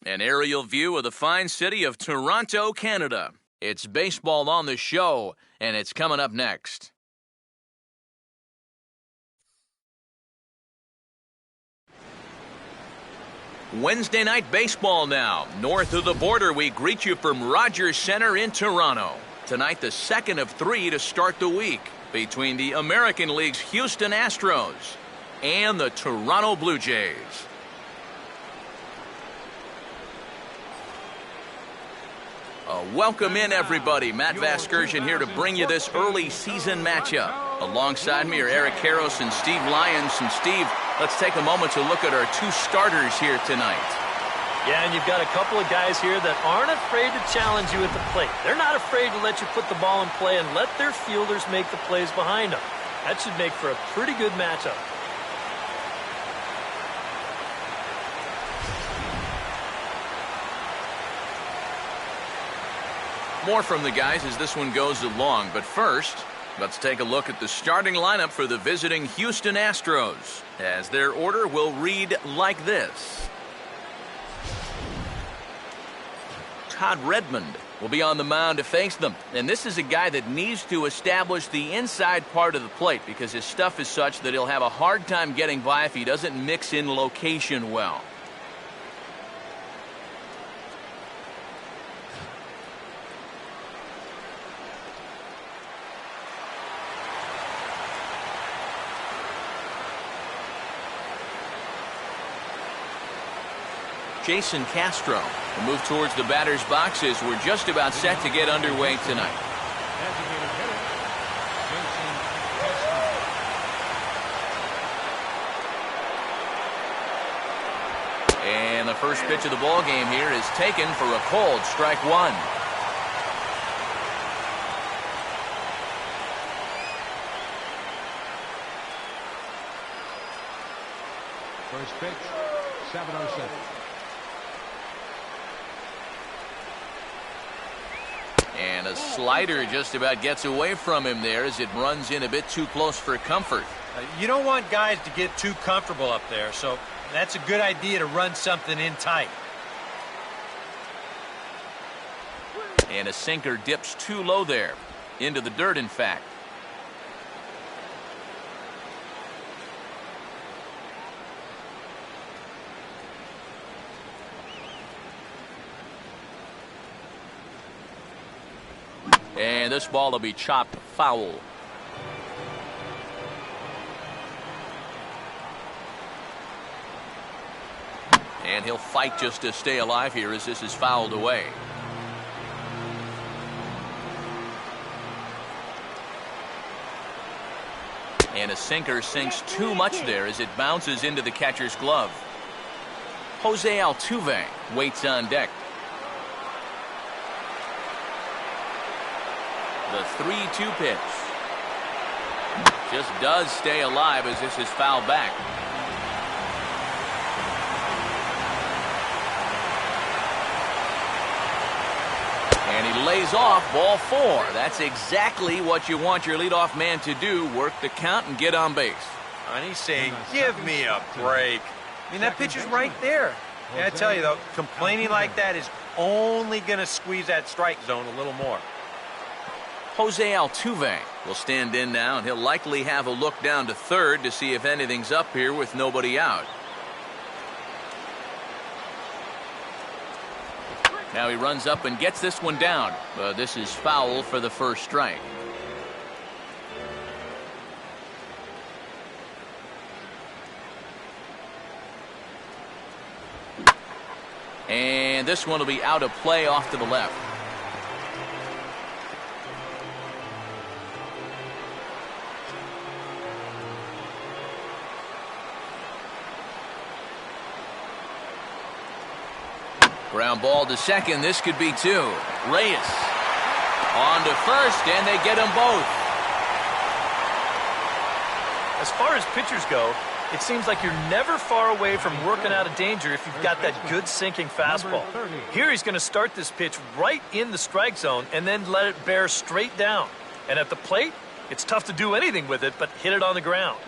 An aerial view of the fine city of Toronto, Canada. It's baseball on the show, and it's coming up next. Wednesday night baseball now. North of the border, we greet you from Rogers Center in Toronto. Tonight, the second of three to start the week between the American League's Houston Astros and the Toronto Blue Jays. Welcome in, everybody. Matt Vasgersian here to bring you this early season matchup. Alongside me are Eric Karros and Steve Lyons. And Steve, let's take a moment to look at our two starters here tonight. Yeah, and you've got a couple of guys here that aren't afraid to challenge you at the plate. They're not afraid to let you put the ball in play and let their fielders make the plays behind them. That should make for a pretty good matchup. More from the guys as this one goes along, but first, let's take a look at the starting lineup for the visiting Houston Astros, as their order will read like this. Todd Redmond will be on the mound to face them, and this is a guy that needs to establish the inside part of the plate because his stuff is such that he'll have a hard time getting by if he doesn't mix in location well. Jason Castro will move towards the batter's boxes. We're just about set to get underway tonight. And the first pitch of the ball game here is taken for a cold strike one. First pitch, 7:07. And a slider just about gets away from him there as it runs in a bit too close for comfort. You don't want guys to get too comfortable up there, so that's a good idea to run something in tight. And a sinker dips too low there. Into the dirt, in fact. And this ball will be chopped foul. And he'll fight just to stay alive here as this is fouled away. And a sinker sinks too much there as it bounces into the catcher's glove. Jose Altuve waits on deck. The 3-2 pitch. Just does stay alive as this is fouled back. And he lays off ball 4. That's exactly what you want your leadoff man to do. Work the count and get on base. And he's saying, give me a break. I mean, that pitch is right there. Yeah, I tell you, though, complaining like that is only going to squeeze that strike zone a little more. Jose Altuve will stand in now, and he'll likely have a look down to third to see if anything's up here with nobody out. Now he runs up and gets this one down. This is foul for the first strike. And this one will be out of play off to the left. Ground ball to second. This could be 2. Reyes on to first, and they get them both. As far as pitchers go, it seems like you're never far away from working out of danger if you've got that good sinking fastball. Here he's going to start this pitch right in the strike zone and then let it bear straight down. And at the plate, it's tough to do anything with it but hit it on the ground.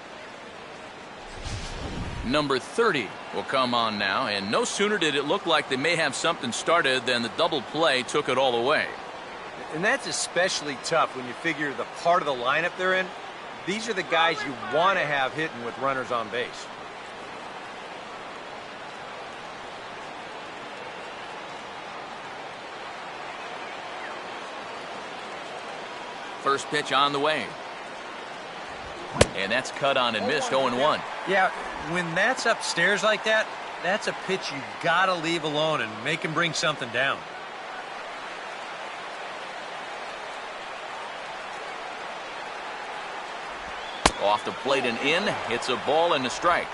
Number 30 will come on now, and no sooner did it look like they may have something started than the double play took it all away. And that's especially tough when you figure the part of the lineup they're in. These are the guys you want to have hitting with runners on base. First pitch on the way. And that's cut on and missed, 0-1. Yeah, when that's upstairs like that, that's a pitch you got to leave alone and make him bring something down. Off the plate and in. It's a ball and a strike.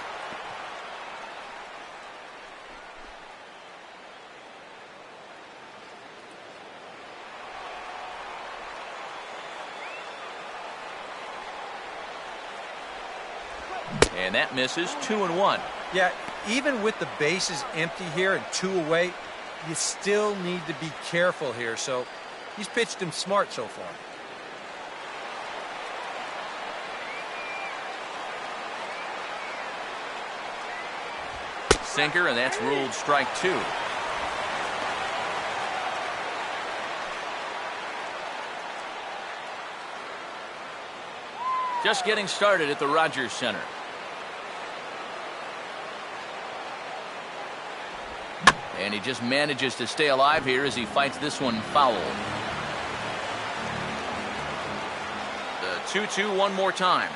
And that misses, 2-1. Yeah, even with the bases empty here and 2 away, you still need to be careful here. So he's pitched him smart so far. Sinker, and that's ruled strike 2. Just getting started at the Rogers Center. And he just manages to stay alive here as he fights this one foul. The 2-2 one more time.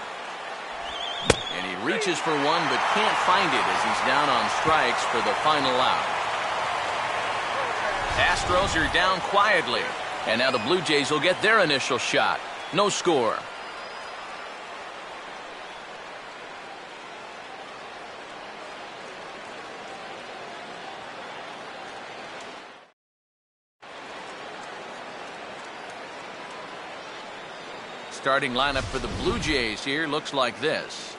And he reaches for one but can't find it as he's down on strikes for the final out. Astros are down quietly. And now the Blue Jays will get their initial shot. No score. Starting lineup for the Blue Jays here looks like this.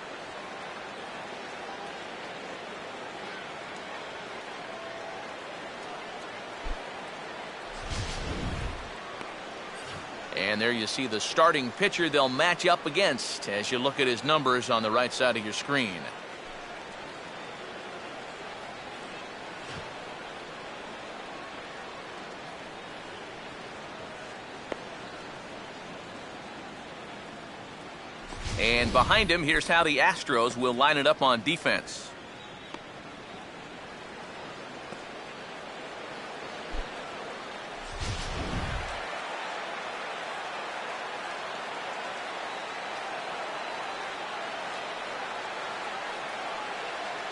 And there you see the starting pitcher they'll match up against as you look at his numbers on the right side of your screen. And behind him, here's how the Astros will line it up on defense.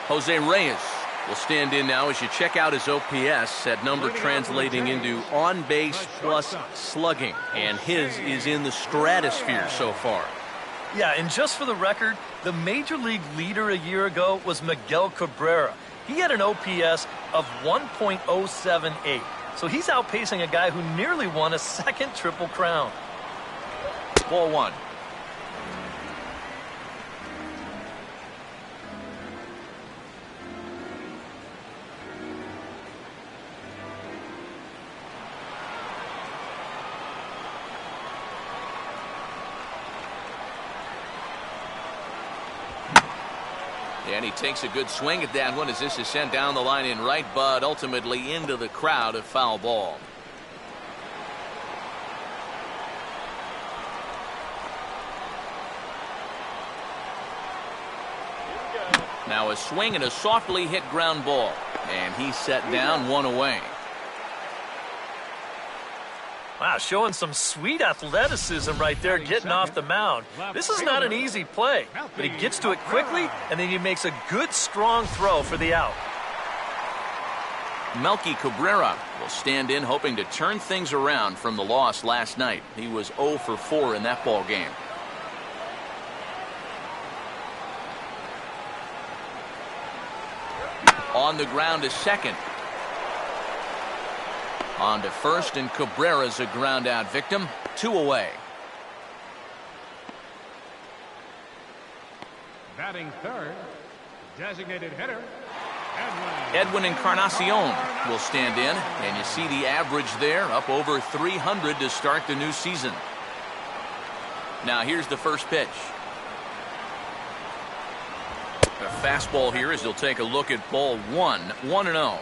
Jose Reyes will stand in now as you check out his OPS, that number translating into on base plus slugging. And his is in the stratosphere so far. Yeah, and just for the record, the Major League leader a year ago was Miguel Cabrera. He had an OPS of 1.078. So he's outpacing a guy who nearly won a second Triple Crown. Ball one. And he takes a good swing at that one as this is sent down the line in right, but ultimately into the crowd, a foul ball. Now a swing and a softly hit ground ball. And he's set down, one away. Wow, showing some sweet athleticism right there, getting off the mound. This is not an easy play, but he gets to it quickly, and then he makes a good, strong throw for the out. Melky Cabrera will stand in, hoping to turn things around from the loss last night. He was 0 for 4 in that ball game. On the ground is second. On to first, and Cabrera's a ground out victim. 2 away. Batting third, designated hitter, Edwin Encarnacion will stand in, and you see the average there, up over 300 to start the new season. Now here's the first pitch. A fastball here as he'll take a look at ball one. 1-0.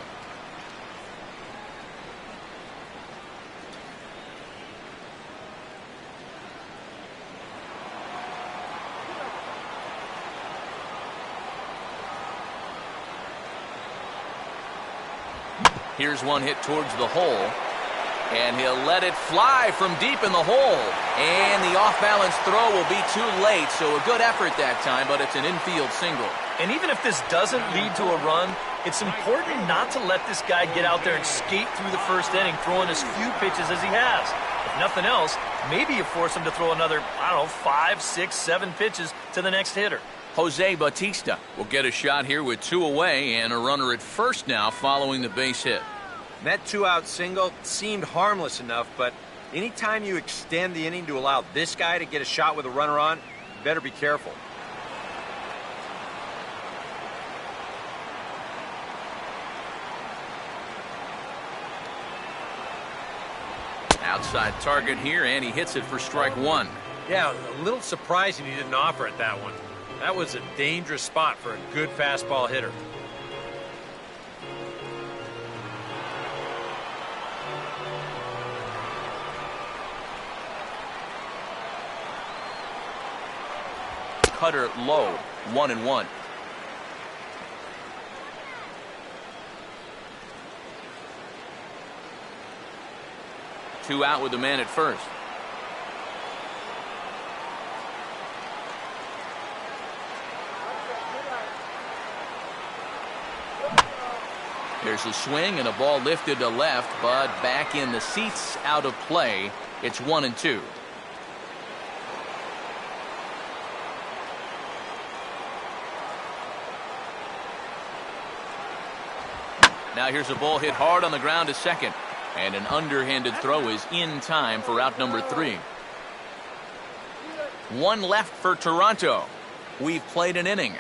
Here's one hit towards the hole. And he'll let it fly from deep in the hole. And the off-balance throw will be too late, so a good effort that time, but it's an infield single. And even if this doesn't lead to a run, it's important not to let this guy get out there and skate through the first inning, throwing as few pitches as he has. If nothing else, maybe you force him to throw another, 5, 6, 7 pitches to the next hitter. Jose Bautista will get a shot here with 2 away and a runner at first now following the base hit. That 2-out single seemed harmless enough, but anytime you extend the inning to allow this guy to get a shot with a runner on, you better be careful. Outside target here, and he hits it for strike 1. Yeah, a little surprising he didn't offer it that one. That was a dangerous spot for a good fastball hitter. Cutter low, 1-1. Two out with the man at first. There's a swing and a ball lifted to left, but back in the seats, out of play. It's 1-2. Now here's a ball hit hard on the ground to second. And an underhanded throw is in time for out number 3. 1 left for Toronto. We've played an inning.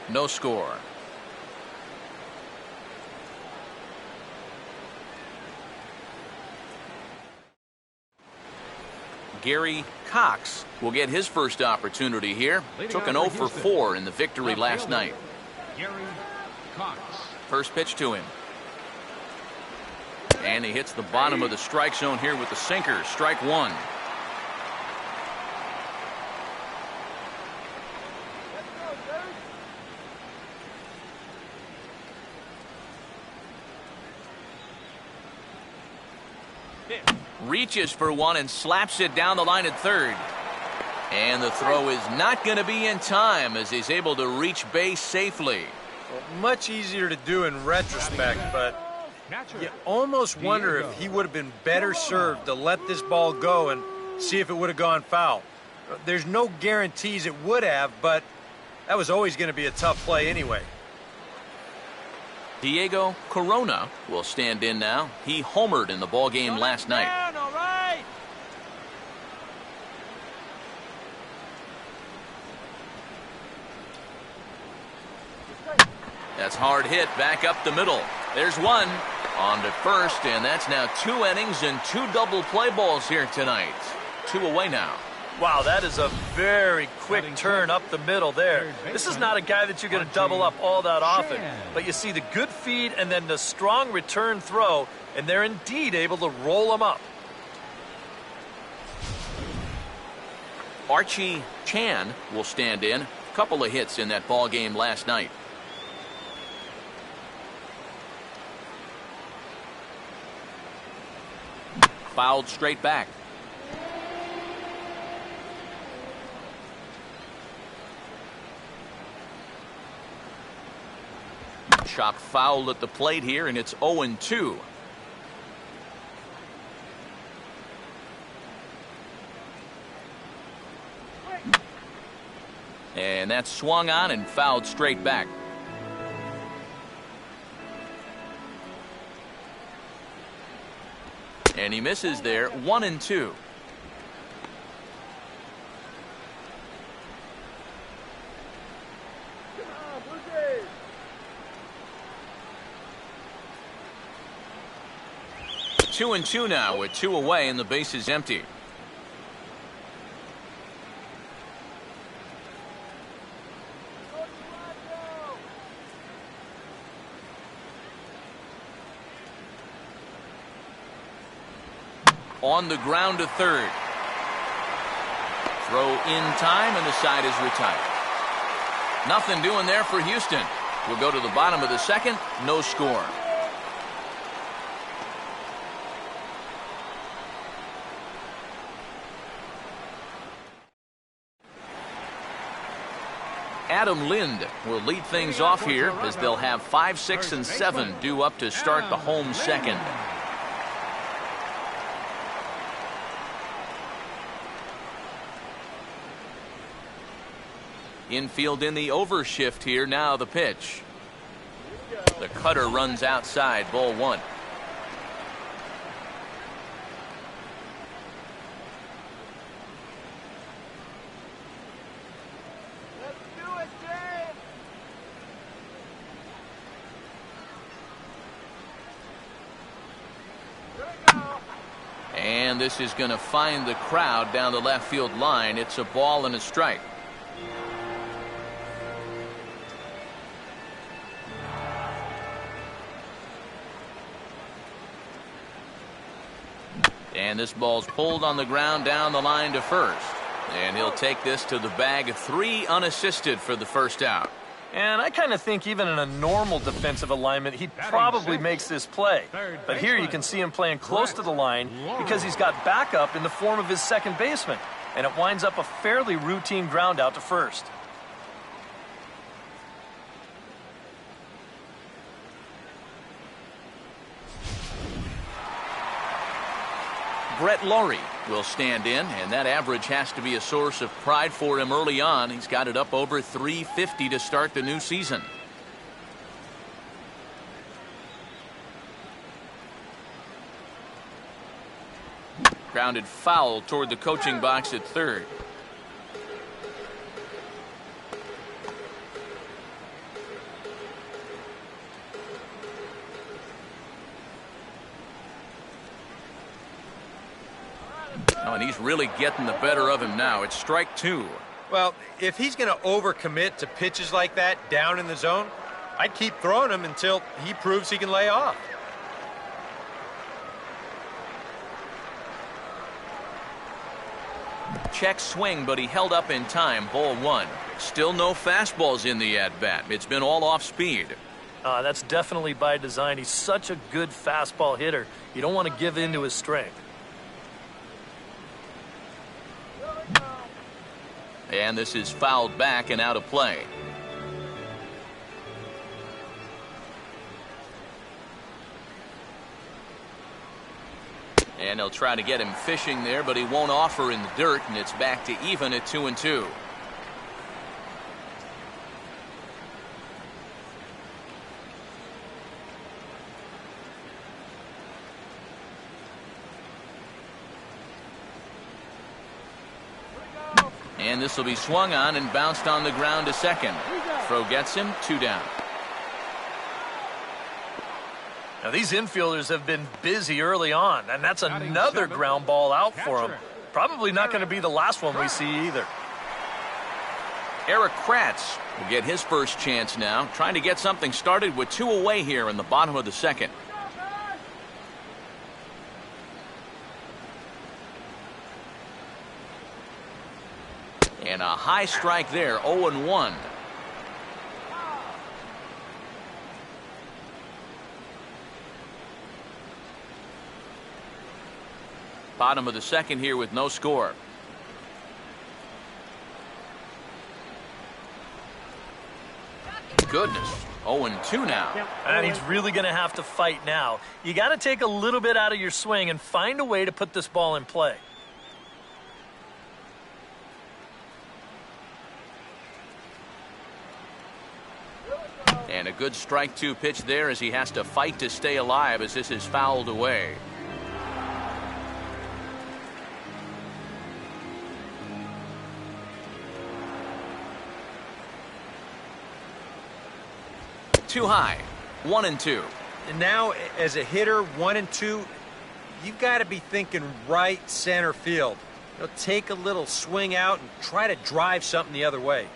No score. Gary Cox will get his first opportunity here. Took an 0 for 4 in the victory last night. Gary Cox. First pitch to him. And he hits the bottom of the strike zone here with the sinker. Strike 1. Reaches for one and slaps it down the line at third. And the throw is not going to be in time as he's able to reach base safely. Well, much easier to do in retrospect, but you almost wonder if he would have been better served to let this ball go and see if it would have gone foul. There's no guarantees it would have, but that was always going to be a tough play anyway. Diego Corona will stand in now. He homered in the ballgame last night. That's hard hit back up the middle. There's one. On to first, and that's now 2 innings and 2 double play balls here tonight. 2 away now. Wow, that is a very quick turn up the middle there. This is not a guy that you're going to double up all that often. But you see the good feed and then the strong return throw, and they're indeed able to roll him up. Archie Chan will stand in. A couple of hits in that ball game last night. Fouled straight back. Chop fouled at the plate here, and it's 0-2. And that's swung on and fouled straight back. And he misses there. 1-2. Two and two now with 2 away and the base is empty. on the ground to third. Throw in time, and the side is retired. Nothing doing there for Houston. We'll go to the bottom of the second. No score. Adam Lind will lead things off here as they'll have 5, 6, and 7 due up to start the home second. Infield in the overshift here. Now the pitch. The cutter runs outside. Ball 1. And this is going to find the crowd down the left field line. It's a ball and a strike. And this ball's pulled on the ground down the line to first. And he'll take this to the bag. 3 unassisted for the first out. And I kind of think even in a normal defensive alignment, he probably makes this play. But here you can see him playing close to the line because he's got backup in the form of his second baseman. And it winds up a fairly routine ground out to first. Brett Laurie will stand in, and that average has to be a source of pride for him early on. He's got it up over 350 to start the new season. Grounded foul toward the coaching box at third. Oh, and he's really getting the better of him now. It's strike 2. Well, if he's going to overcommit to pitches like that down in the zone, I'd keep throwing him until he proves he can lay off. Check swing, but he held up in time. Ball 1. Still no fastballs in the at-bat. It's been all off speed. That's definitely by design. He's such a good fastball hitter. You don't want to give in to his strength. And this is fouled back and out of play. And they'll try to get him fishing there, but he won't offer in the dirt, and it's back to even at 2-2. And this will be swung on and bounced on the ground to second. Throw gets him. 2 down. Now these infielders have been busy early on, and that's another ground ball out for them. Probably not going to be the last one we see either. Eric Kratz will get his first chance now, trying to get something started with 2 away here in the bottom of the second. And a high strike there, 0-1. Bottom of the second here with no score. Goodness, 0-2 now. And he's really going to have to fight now. You got to take a little bit out of your swing and find a way to put this ball in play. And a good strike 2 pitch there as he has to fight to stay alive as this is fouled away. Too high. 1-2. And now, as a hitter, 1-2, you've got to be thinking right center field. Take a little swing out and try to drive something the other way.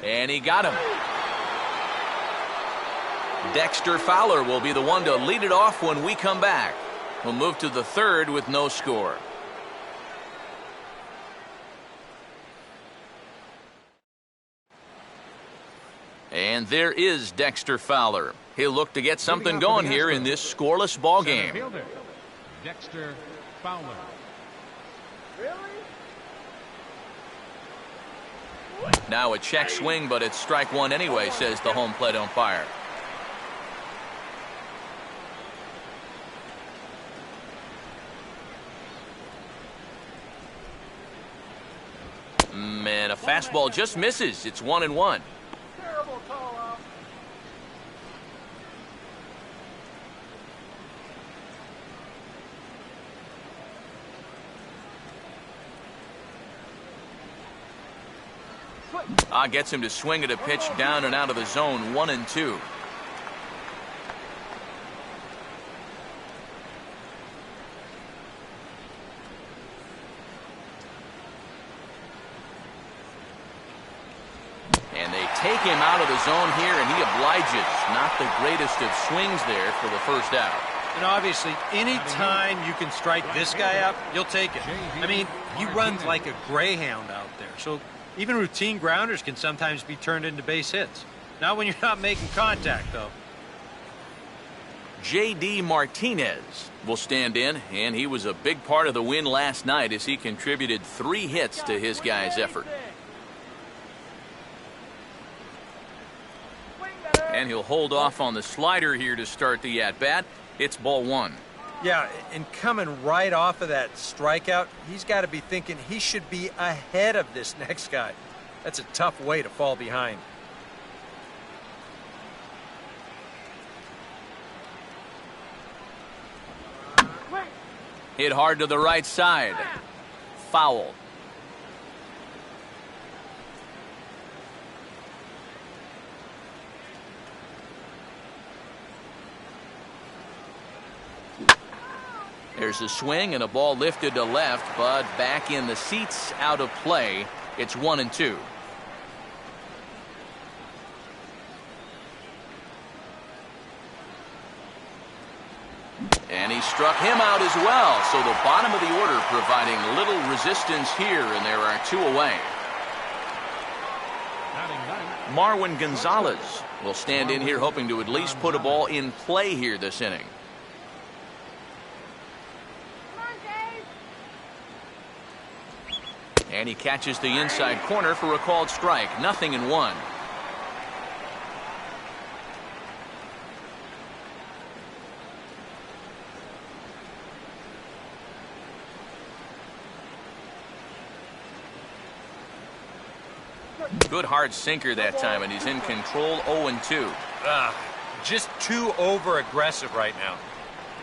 And he got him. Dexter Fowler will be the one to lead it off when we come back. We'll move to the third with no score. And there is Dexter Fowler. He'll look to get something going here in this scoreless ball game. Dexter Fowler. Now a check swing, but it's strike one anyway, says the home plate umpire. And a fastball just misses. It's 1-1. Gets him to swing at a pitch down and out of the zone. 1-2. And they take him out of the zone here, and he obliges. Not the greatest of swings there for the first out. And obviously, any time you can strike this guy out, you'll take it. I mean, he runs like a greyhound out there. So even routine grounders can sometimes be turned into base hits. Not when you're not making contact, though. J.D. Martinez will stand in, and he was a big part of the win last night as he contributed 3 hits to his guys' effort. And he'll hold off on the slider here to start the at-bat. It's ball 1. Yeah, and coming right off of that strikeout, he's got to be thinking he should be ahead of this next guy. That's a tough way to fall behind. Hit hard to the right side. Foul. There's a swing and a ball lifted to left, but back in the seats, out of play. It's 1-2. And he struck him out as well. So the bottom of the order providing little resistance here, and there are 2 away. Marwin Gonzalez will stand in here hoping to at least put a ball in play here this inning. And he catches the inside corner for a called strike. 0-1. Good hard sinker that time, and he's in control. 0-2. Just too over-aggressive right now.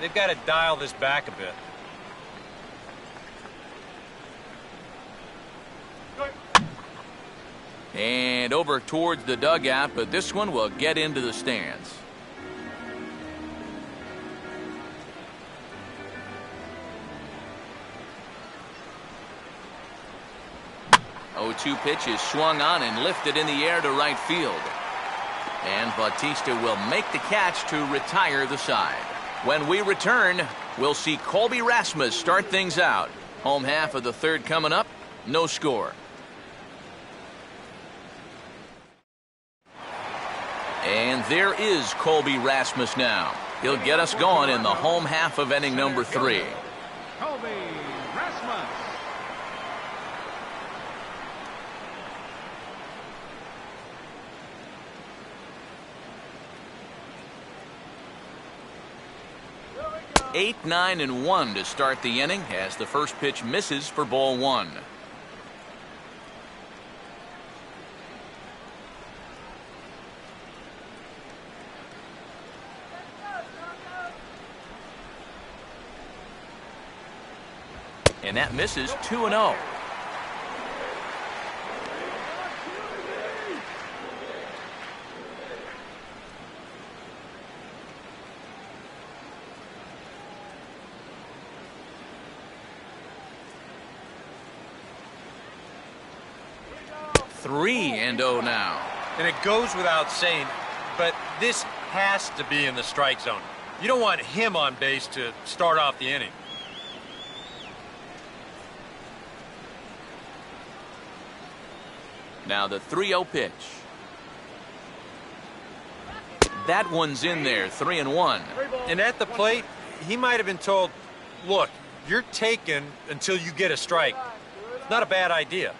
They've got to dial this back a bit. And over towards the dugout, but this one will get into the stands. Oh, 0-2 pitch is swung on and lifted in the air to right field. And Bautista will make the catch to retire the side. When we return, we'll see Colby Rasmus start things out. Home half of the third coming up. No score. And there is Colby Rasmus now. He'll get us going in the home half of inning number 3. Colby Rasmus. Eight, 9, and 1 to start the inning as the first pitch misses for ball 1. And that misses. 2-0. Three and 0 now. And it goes without saying, but this has to be in the strike zone. You don't want him on base to start off the inning. Now the 3-0 pitch. That one's in there, 3-1. And at the plate, he might have been told, look, you're taken until you get a strike. It's not a bad idea.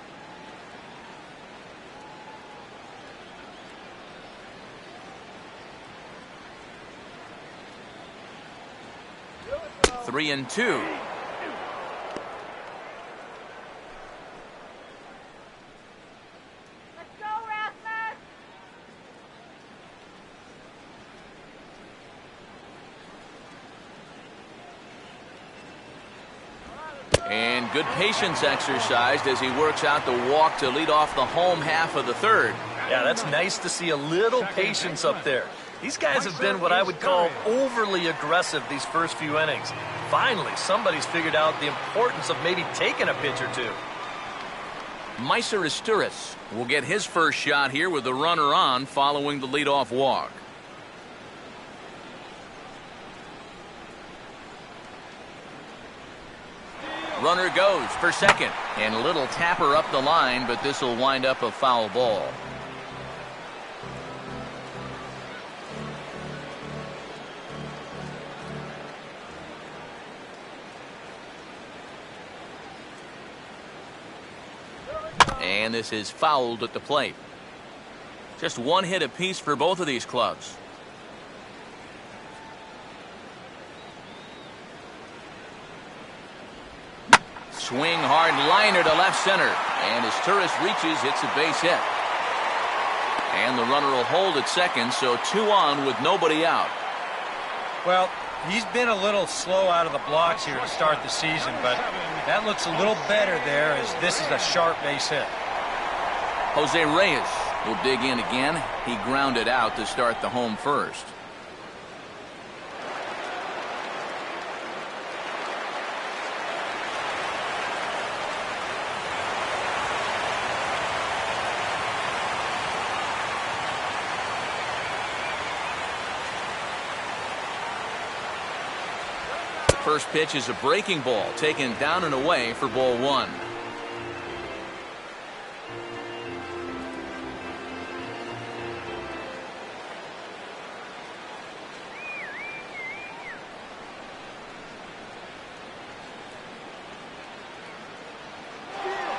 Three and two. And good patience exercised as he works out the walk to lead off the home half of the third. Yeah, that's nice to see a little patience up there. These guys have been what I would call overly aggressive these first few innings. Finally, somebody's figured out the importance of maybe taking a pitch or two. Astros will get his first shot here with the runner on following the leadoff walk. Runner goes for second, and a little tapper up the line, but this will wind up a foul ball. And this is fouled at the plate. Just one hit apiece for both of these clubs. Swing hard liner to left center. And as Turris reaches, it's a base hit. And the runner will hold at second, so 2 on with nobody out. Well, he's been a little slow out of the blocks here to start the season, but that looks a little better there as this is a sharp base hit. Jose Reyes will dig in again. He grounded out to start the home first. First pitch is a breaking ball taken down and away for ball 1.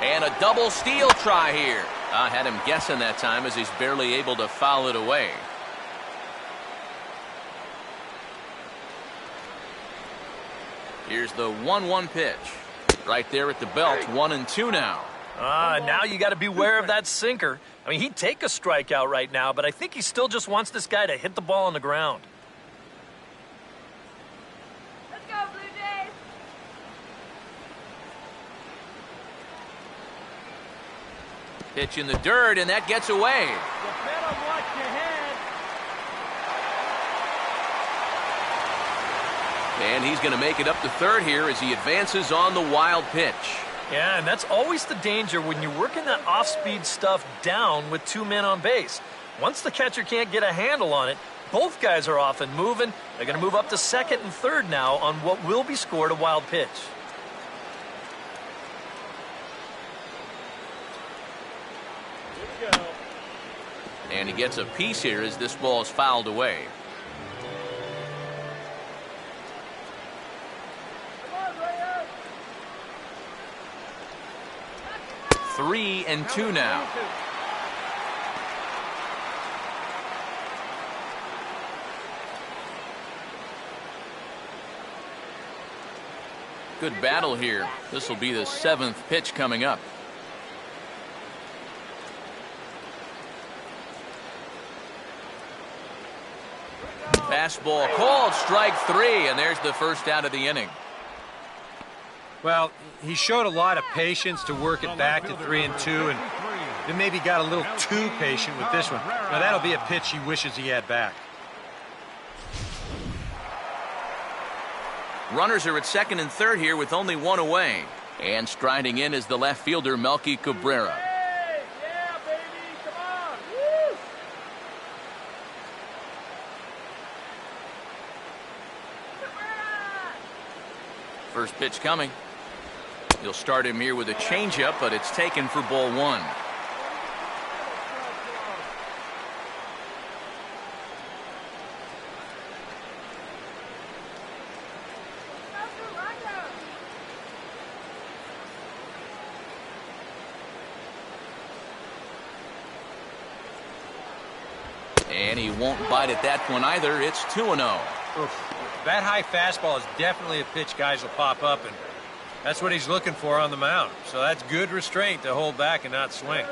And a double steal try here. I had him guessing that time as he's barely able to foul it away. Here's the 1-1 pitch. Right there at the belt, 1-2 now. Now you got to beware of that sinker. I mean, he'd take a strikeout right now, but I think he still just wants this guy to hit the ball on the ground. Let's go, Blue Jays! Pitch in the dirt, and that gets away. You better watch your head. And he's going to make it up to third here as he advances on the wild pitch. Yeah, and that's always the danger when you're working that off-speed stuff down with 2 men on base. Once the catcher can't get a handle on it, both guys are off and moving. They're going to move up to second and third now on what will be scored a wild pitch. And he gets a piece here as this ball is fouled away. 3-2 now. Good battle here. This will be the 7th pitch coming up. Fastball called, strike 3, and there's the first out of the inning. Well, he showed a lot of patience to work it back to 3-2, and then maybe got a little too patient with this one. Now that'll be a pitch he wishes he had back. Runners are at second and third here with only 1 away. And striding in is the left fielder, Melky Cabrera. Yeah, baby, come on! Woo! First pitch coming. He'll start him here with a changeup, but it's taken for ball one. And he won't bite at that one either. It's 2-0. That high fastball is definitely a pitch guys will pop up, and that's what he's looking for on the mound. So that's good restraint to hold back and not swing.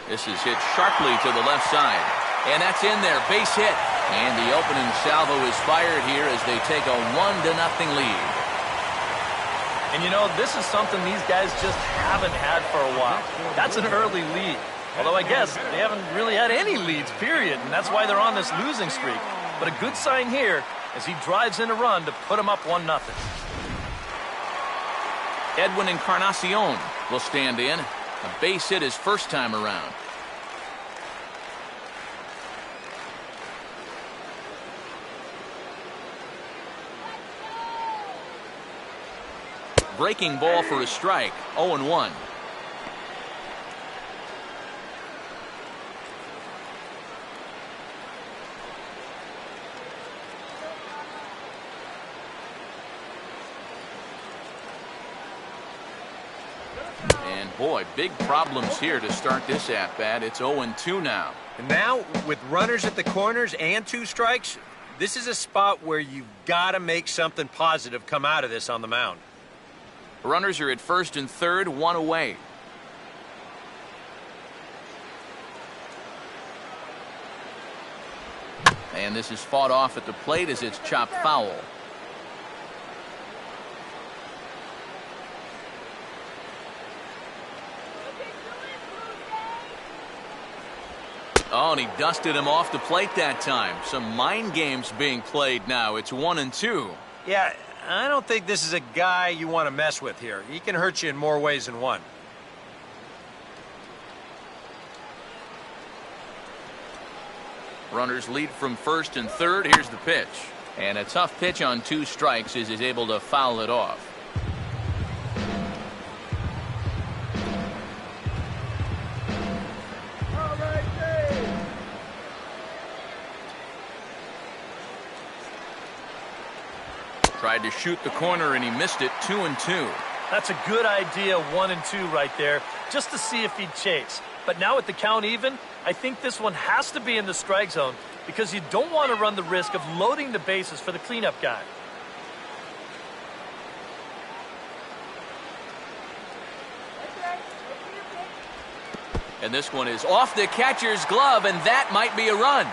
This is hit sharply to the left side. And that's in there. Base hit. And the opening salvo is fired here as they take a 1-0 lead. And you know, this is something these guys just haven't had for a while. That's an early lead. Although I guess they haven't really had any leads, period. And that's why they're on this losing streak. But a good sign here as he drives in a run to put them up 1-0. Edwin Encarnacion will stand in. A base hit his first time around. Breaking ball for a strike. 0-1. And boy, big problems here to start this at-bat. It's 0-2 now. And now, with runners at the corners and 2 strikes, this is a spot where you've got to make something positive come out of this on the mound. Runners are at first and third, 1 away. And this is fought off at the plate as it's chopped foul. Oh, and he dusted him off the plate that time. Some mind games being played now. It's 1-2. Yeah, I don't think this is a guy you want to mess with here. He can hurt you in more ways than one. Runners lead from first and third. Here's the pitch. And a tough pitch on 2 strikes as he's able to foul it off. Tried to shoot the corner and he missed it. 2-2. That's a good idea, 1-2 right there, just to see if he'd chase. But now with the count even, I think this one has to be in the strike zone because you don't want to run the risk of loading the bases for the cleanup guy. And this one is off the catcher's glove, and that might be a run.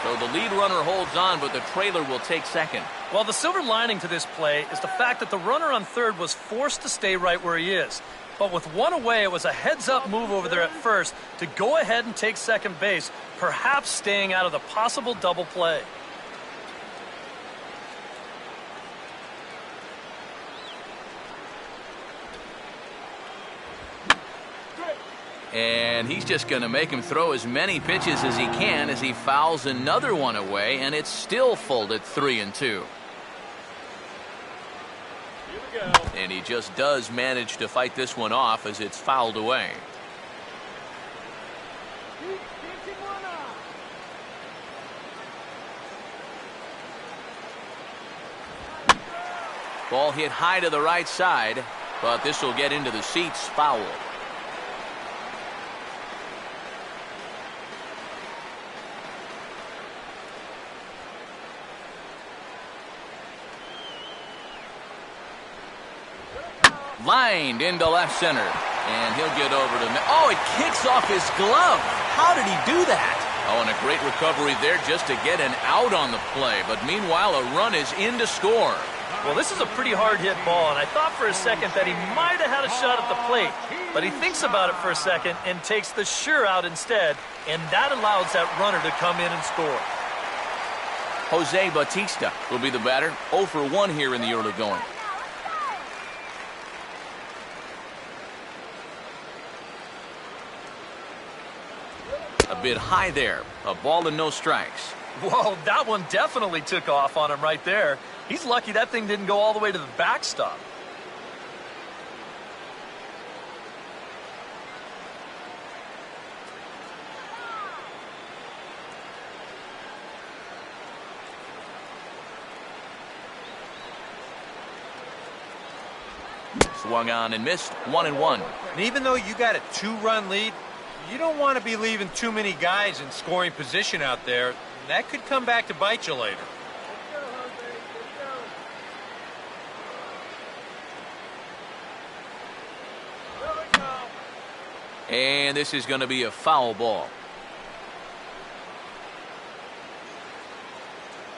So the lead runner holds on, but the trailer will take second. Well, the silver lining to this play is the fact that the runner on third was forced to stay right where he is. But with 1 away, it was a heads-up move over there at first to go ahead and take second base, perhaps staying out of the possible double play. And he's just going to make him throw as many pitches as he can as he fouls another one away, and it's still folded 3-2. And he just does manage to fight this one off as it's fouled away. Ball hit high to the right side, but this will get into the seats. Foul. Lined into left center. And he'll get over to... Oh, it kicks off his glove. How did he do that? Oh, and a great recovery there just to get an out on the play. But meanwhile, a run is in to score. Well, this is a pretty hard-hit ball, and I thought for a second that he might have had a shot at the plate. But he thinks about it for a second and takes the sure out instead, and that allows that runner to come in and score. Jose Bautista will be the batter. 0 for 1 here in the early going. A bit high there. A ball and no strikes. Whoa, that one definitely took off on him right there. He's lucky that thing didn't go all the way to the backstop. Swung on and missed. 1-1. And even though you got a 2-run lead, you don't want to be leaving too many guys in scoring position out there. That could come back to bite you later. And this is going to be a foul ball.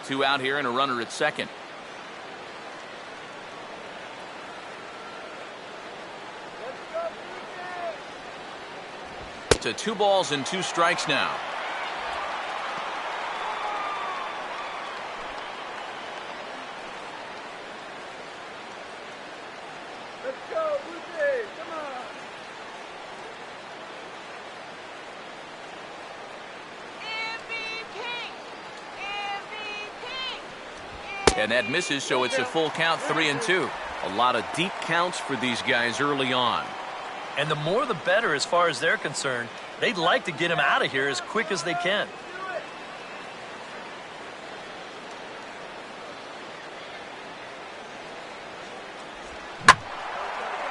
2 out here and a runner at second. To 2 balls and 2 strikes now. Let's go, Blue Jays. Come on. And that misses, so it's a full count, 3-2. A lot of deep counts for these guys early on. And the more the better as far as they're concerned. They'd like to get him out of here as quick as they can.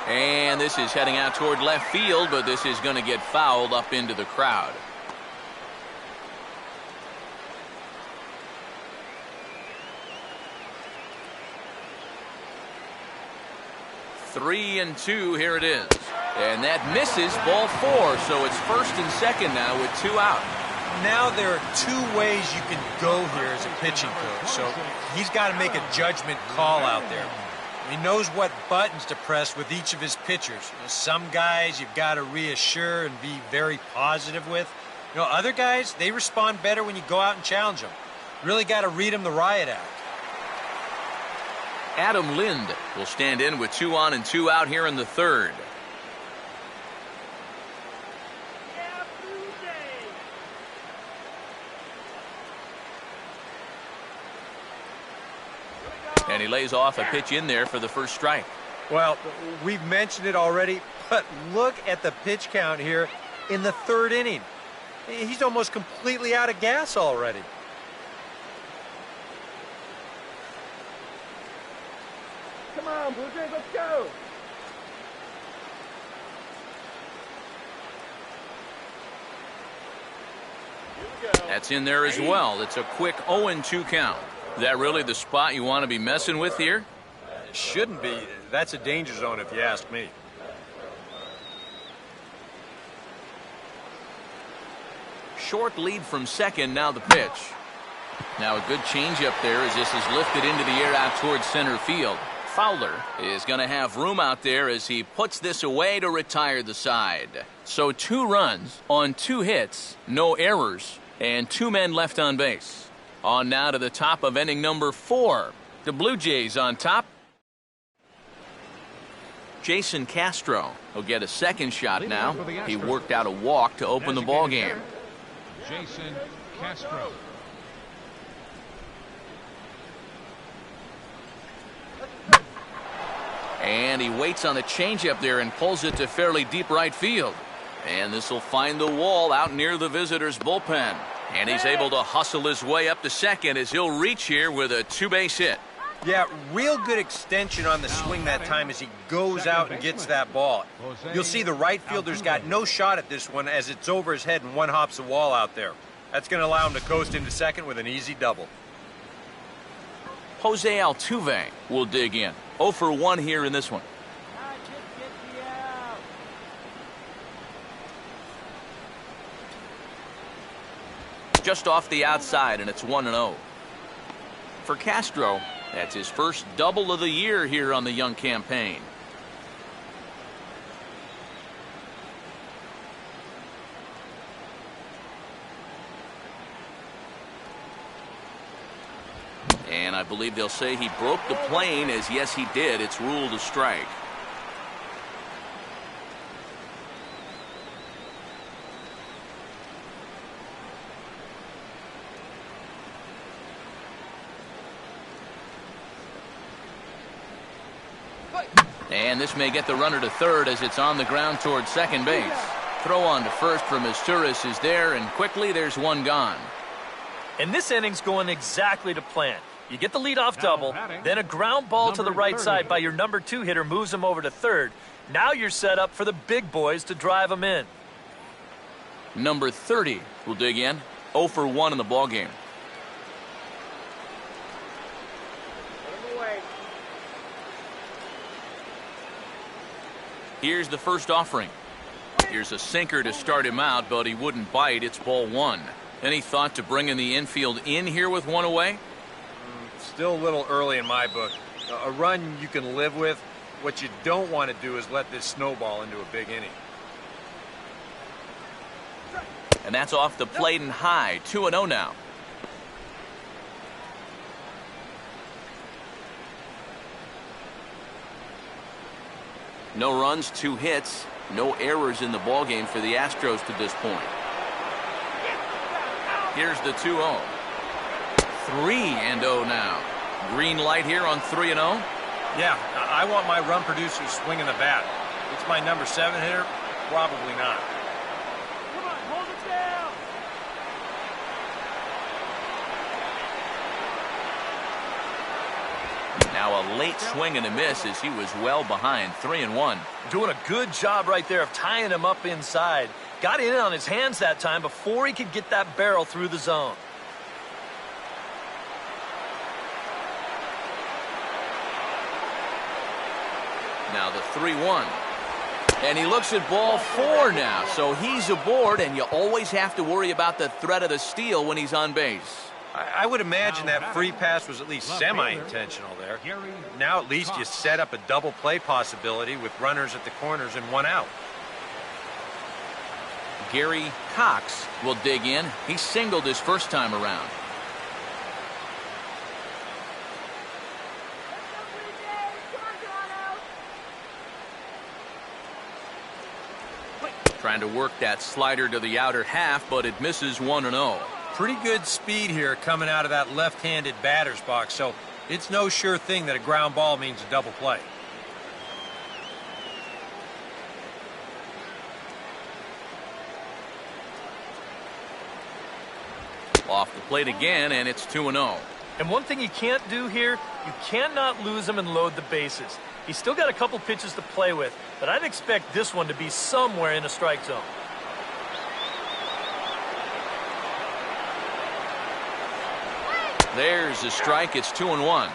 And this is heading out toward left field, but this is going to get fouled up into the crowd. Three and 2, here it is. And that misses, ball 4, so it's first and second now with 2 out. Now there are 2 ways you can go here as a pitching coach, so he's got to make a judgment call out there. He knows what buttons to press with each of his pitchers. Some guys you've got to reassure and be very positive with. Other guys, they respond better when you go out and challenge them. Really got to read them the riot act. Adam Lind will stand in with 2 on and 2 out here in the third. Yeah, Blue Jays. And he lays off a pitch in there for the first strike. Well, we've mentioned it already, but look at the pitch count here in the 3rd inning. He's almost completely out of gas already. Come on, Blue Jays, let's go. That's in there as well. It's a quick 0-2 count. Is that really the spot you want to be messing with here? Shouldn't be. That's a danger zone if you ask me. Short lead from second, now the pitch. Now a good changeup there as this is lifted into the air out towards center field. Fowler is going to have room out there as he puts this away to retire the side. So 2 runs on 2 hits, no errors, and 2 men left on base. On now to the top of inning number 4. The Blue Jays on top. Jason Castro will get a second shot now. He worked out a walk to open the ball game. Jason Castro. And he waits on the changeup there and pulls it to fairly deep right field. And this will find the wall out near the visitors' bullpen. And he's able to hustle his way up to second as he'll reach here with a 2-base hit. Yeah, real good extension on the swing that time as he goes out and gets that ball. You'll see the right fielder's got no shot at this one as it's over his head and one hops the wall out there. That's going to allow him to coast into second with an easy double. Jose Altuve will dig in. 0 for 1 here in this one. Just off the outside, and it's 1-0. For Castro, that's his first double of the year here on the young campaign. And I believe they'll say he broke the plane, as yes he did. It's ruled a strike. And this may get the runner to third as it's on the ground towards second base. Throw on to first from Astros is there, and quickly there's one gone. And this inning's going exactly to plan. You get the leadoff double, then a ground ball to the right side by your number 2 hitter moves him over to third. Now you're set up for the big boys to drive him in. Number 30 will dig in. 0 for 1 in the ballgame. Put him away. Here's the first offering. Here's a sinker to start him out, but he wouldn't bite. It's ball 1. Any thought to bringing the infield in here with one away? Still a little early in my book. A run you can live with. What you don't want to do is let this snowball into a big inning. And that's off the plate and high. 2-0 now. No runs, 2 hits, no errors in the ballgame for the Astros to this point. Here's the 2-0. 3-0 now. Green light here on 3-0. Yeah, I want my run producer swinging the bat. It's my number 7 hitter? Probably not. Come on, hold it down. Now a late swing and a miss as he was well behind. 3-1. Doing a good job right there of tying him up inside. Got in on his hands that time before he could get that barrel through the zone. Now the 3-1. And he looks at ball 4 now. So he's aboard, and you always have to worry about the threat of the steal when he's on base. I would imagine that free pass was at least semi-intentional there. Now at least you set up a double play possibility with runners at the corners and 1 out. Gary Cox will dig in. He singled his first time around. Trying to work that slider to the outer half, but it misses 1-0. Pretty good speed here coming out of that left-handed batter's box, so it's no sure thing that a ground ball means a double play. Off the plate again, and it's 2-0. And one thing you can't do here, you cannot lose him and load the bases. He's still got a couple pitches to play with, but I'd expect this one to be somewhere in a strike zone. There's a strike. It's 2-1.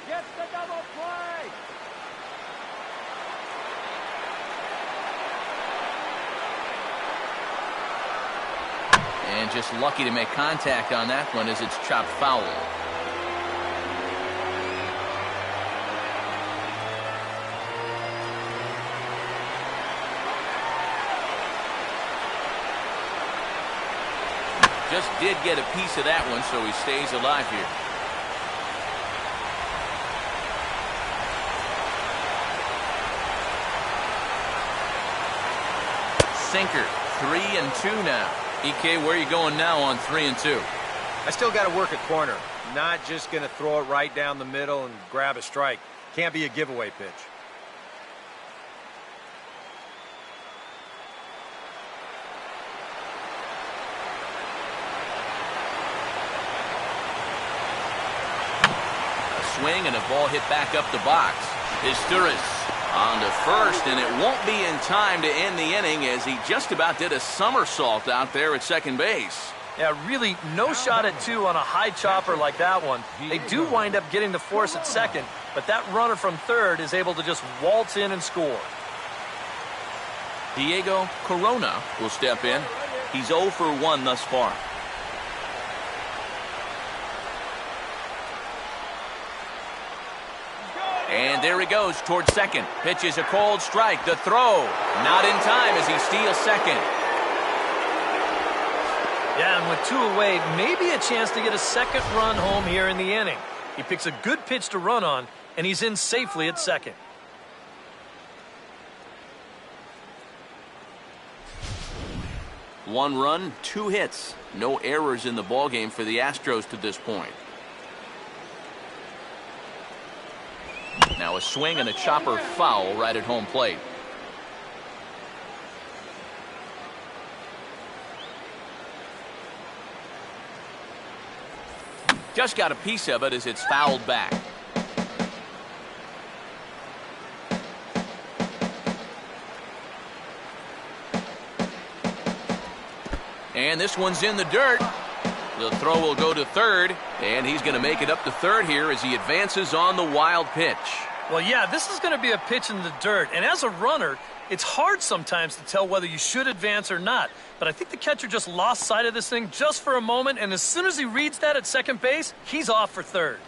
Gets the double play. And just lucky to make contact on that one as it's chopped foul. Just did get a piece of that one, so he stays alive here. Sinker, 3-2 now. EK, where are you going now on 3-2? I still got to work a corner. Not just going to throw it right down the middle and grab a strike. Can't be a giveaway pitch. Swing and a ball hit back up the box. Astros on to first, and it won't be in time to end the inning as he just about did a somersault out there at second base. Yeah, really no shot at 2 on a high chopper like that one. They do wind up getting the force at second, but that runner from third is able to just waltz in and score. Diego Corona will step in. He's 0 for 1 thus far. And there he goes towards second. Pitches a cold strike. The throw. Not in time as he steals second. Yeah, and with 2 away, maybe a chance to get a second run home here in the inning. He picks a good pitch to run on, and he's in safely at second. 1 run, 2 hits. No errors in the ballgame for the Astros to this point. Now a swing and a chopper foul right at home plate. Just got a piece of it as it's fouled back. And this one's in the dirt. The throw will go to third, and he's going to make it up to third here as he advances on the wild pitch. Well, yeah, this is going to be a pitch in the dirt. And as a runner, it's hard sometimes to tell whether you should advance or not. But I think the catcher just lost sight of this thing just for a moment, and as soon as he reads that at second base, he's off for third.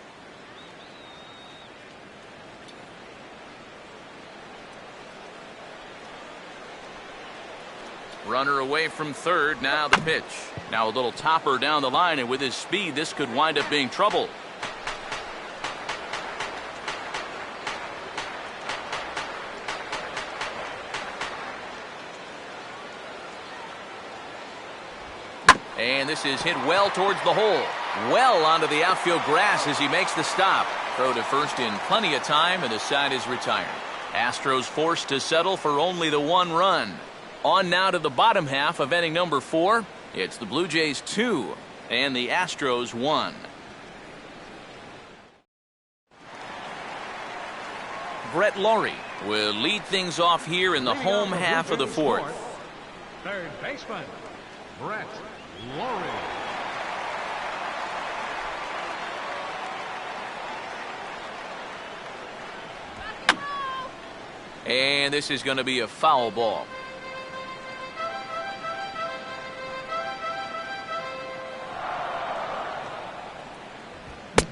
Runner away from third, now the pitch. Now a little topper down the line, and with his speed, this could wind up being trouble. And this is hit well towards the hole. Well onto the outfield grass as he makes the stop. Throw to first in plenty of time, and the side is retired. Astros forced to settle for only the 1 run. On now to the bottom half of inning number 4. It's the Blue Jays 2 and the Astros 1. Brett Laurie will lead things off here in the home half of the 4th. Third baseman, Brett Laurie. And this is going to be a foul ball.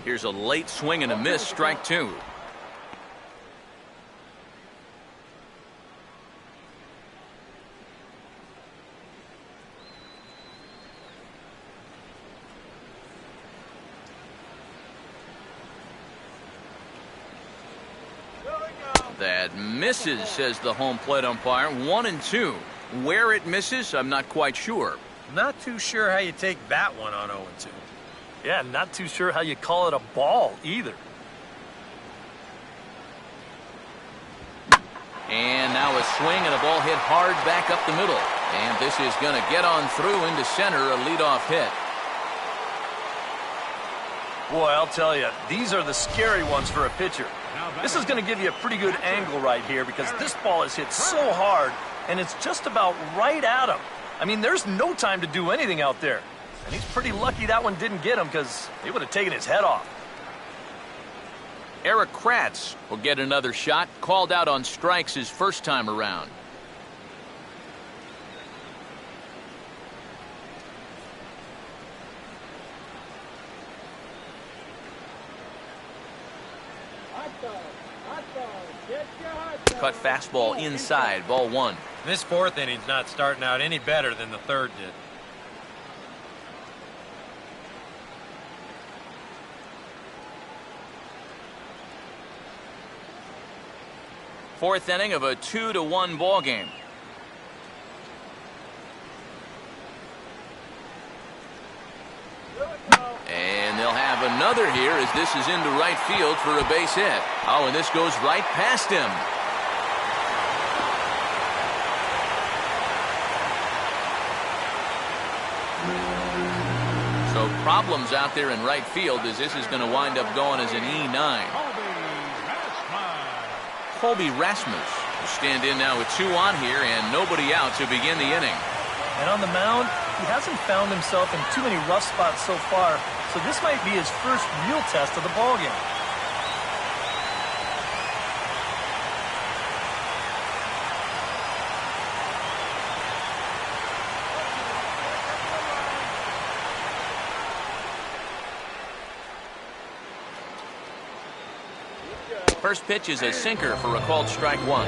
Here's a late swing and a miss, strike 2. That misses, says the home plate umpire. 1-2. Where it misses, I'm not quite sure. Not too sure how you take that one on 0-2. Yeah, not too sure how you call it a ball either. And now a swing and a ball hit hard back up the middle. And this is going to get on through into center, a leadoff hit. Boy, I'll tell you, these are the scary ones for a pitcher. This is going to give you a pretty good angle right here because this ball is hit so hard, and it's just about right at him. I mean, there's no time to do anything out there. And he's pretty lucky that one didn't get him because it would have taken his head off. Eric Kratz will get another shot, called out on strikes his first time around. Cut fastball inside, ball 1. This 4th inning's not starting out any better than the 3rd did. Fourth inning of a 2-1 ball game. And they'll have another here as this is into right field for a base hit. Oh, and this goes right past him. So problems out there in right field as this is going to wind up going as an E9. Colby Rasmus will stand in now with 2 on here and nobody out to begin the inning. And on the mound, he hasn't found himself in too many rough spots so far, so this might be his first real test of the ballgame. First pitch is a sinker for a called strike 1.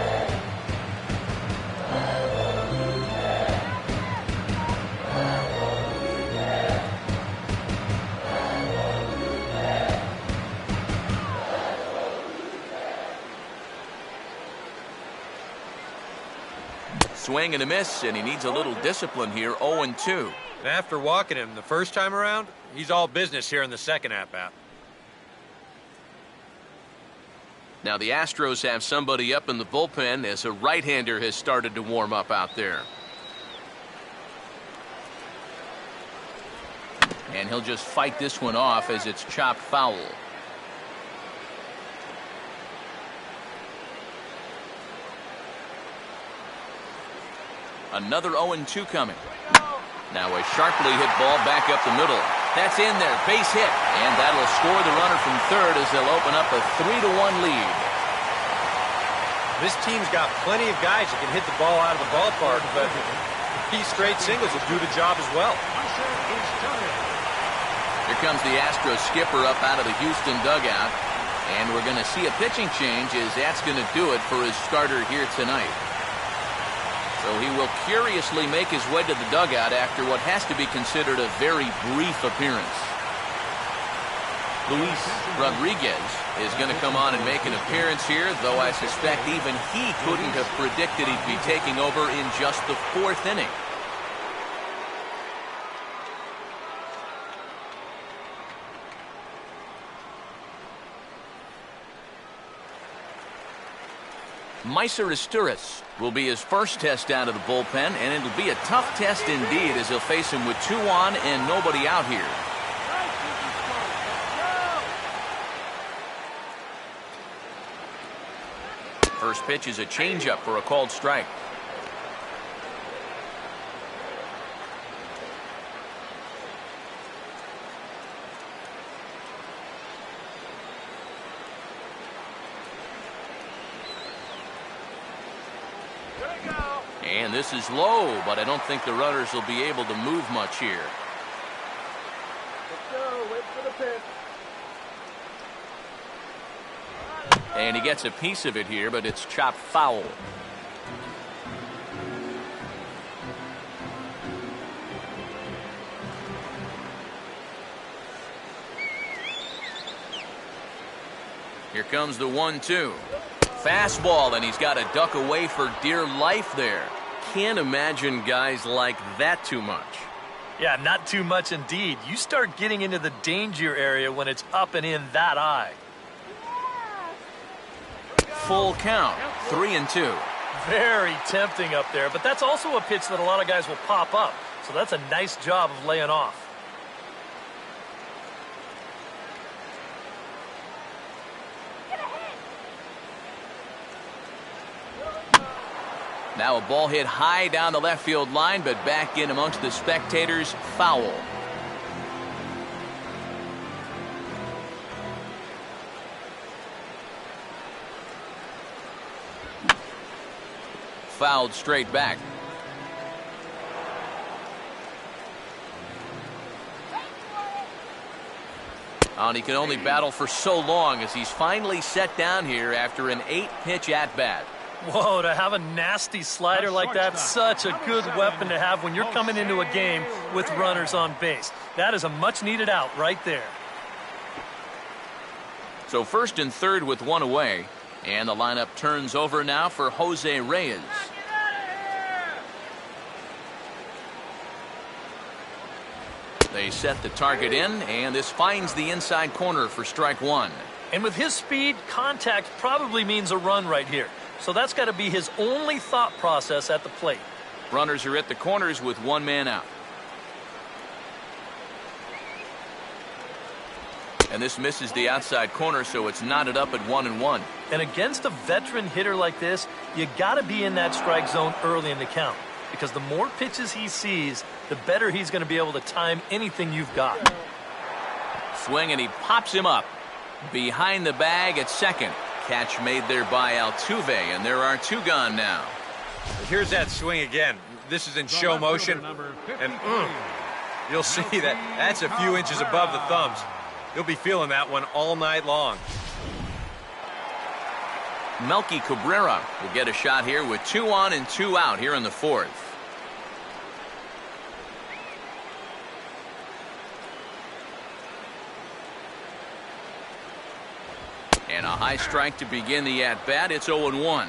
swing and a miss, and he needs a little discipline here. 0-2. And after walking him the first time around, he's all business here in the second at-bat. Now the Astros have somebody up in the bullpen as a right-hander has started to warm up out there. And he'll just fight this one off as it's chopped foul. Another 0-2 coming. Now a sharply hit ball back up the middle. That's in there, base hit, and that'll score the runner from third as they'll open up a 3-1 lead. This team's got plenty of guys that can hit the ball out of the ballpark, but these straight singles will do the job as well. Here comes the Astros skipper up out of the Houston dugout, and we're going to see a pitching change as that's going to do it for his starter here tonight. So he will curiously make his way to the dugout after what has to be considered a very brief appearance. Luis Rodriguez is going to come on and make an appearance here, though I suspect even he couldn't have predicted he'd be taking over in just the fourth inning. Meiser Astros will be his first test out of the bullpen, and it'll be a tough test indeed as he'll face him with 2 on and nobody out here. First pitch is a changeup for a called strike. And this is low, but I don't think the runners will be able to move much here. Let's go. Wait for the pitch. And he gets a piece of it here, but it's chopped foul. Here comes the 1-2. Fastball, and he's got to duck away for dear life there. Can't imagine guys like that too much. Yeah, not too much indeed. You start getting into the danger area when it's up and in that eye. Full count, 3-2. Very tempting up there, but that's also a pitch that a lot of guys will pop up. So that's a nice job of laying off. Now a ball hit high down the left field line, but back in amongst the spectators, foul. Fouled straight back. And he can only battle for so long as he's finally set down here after an 8-pitch at-bat. Whoa, to have a nasty slider like that, such a good weapon to have when you're coming into a game with runners on base. That is a much-needed out right there. So first and third with one away, and the lineup turns over now for Jose Reyes. They set the target in, and this finds the inside corner for strike one. And with his speed, contact probably means a run right here. So that's got to be his only thought process at the plate. Runners are at the corners with one man out. And this misses the outside corner, so it's knotted up at 1-1. And against a veteran hitter like this, you got to be in that strike zone early in the count. Because the more pitches he sees, the better he's going to be able to time anything you've got. Swing, and he pops him up. Behind the bag at second. Catch made there by Altuve, and there are 2 gone now. Here's that swing again. This is in show motion, and you'll see that's a few inches above the thumbs. You'll be feeling that one all night long. Melky Cabrera will get a shot here with 2 on and 2 out here in the fourth. And a high strike to begin the at-bat. It's 0-1.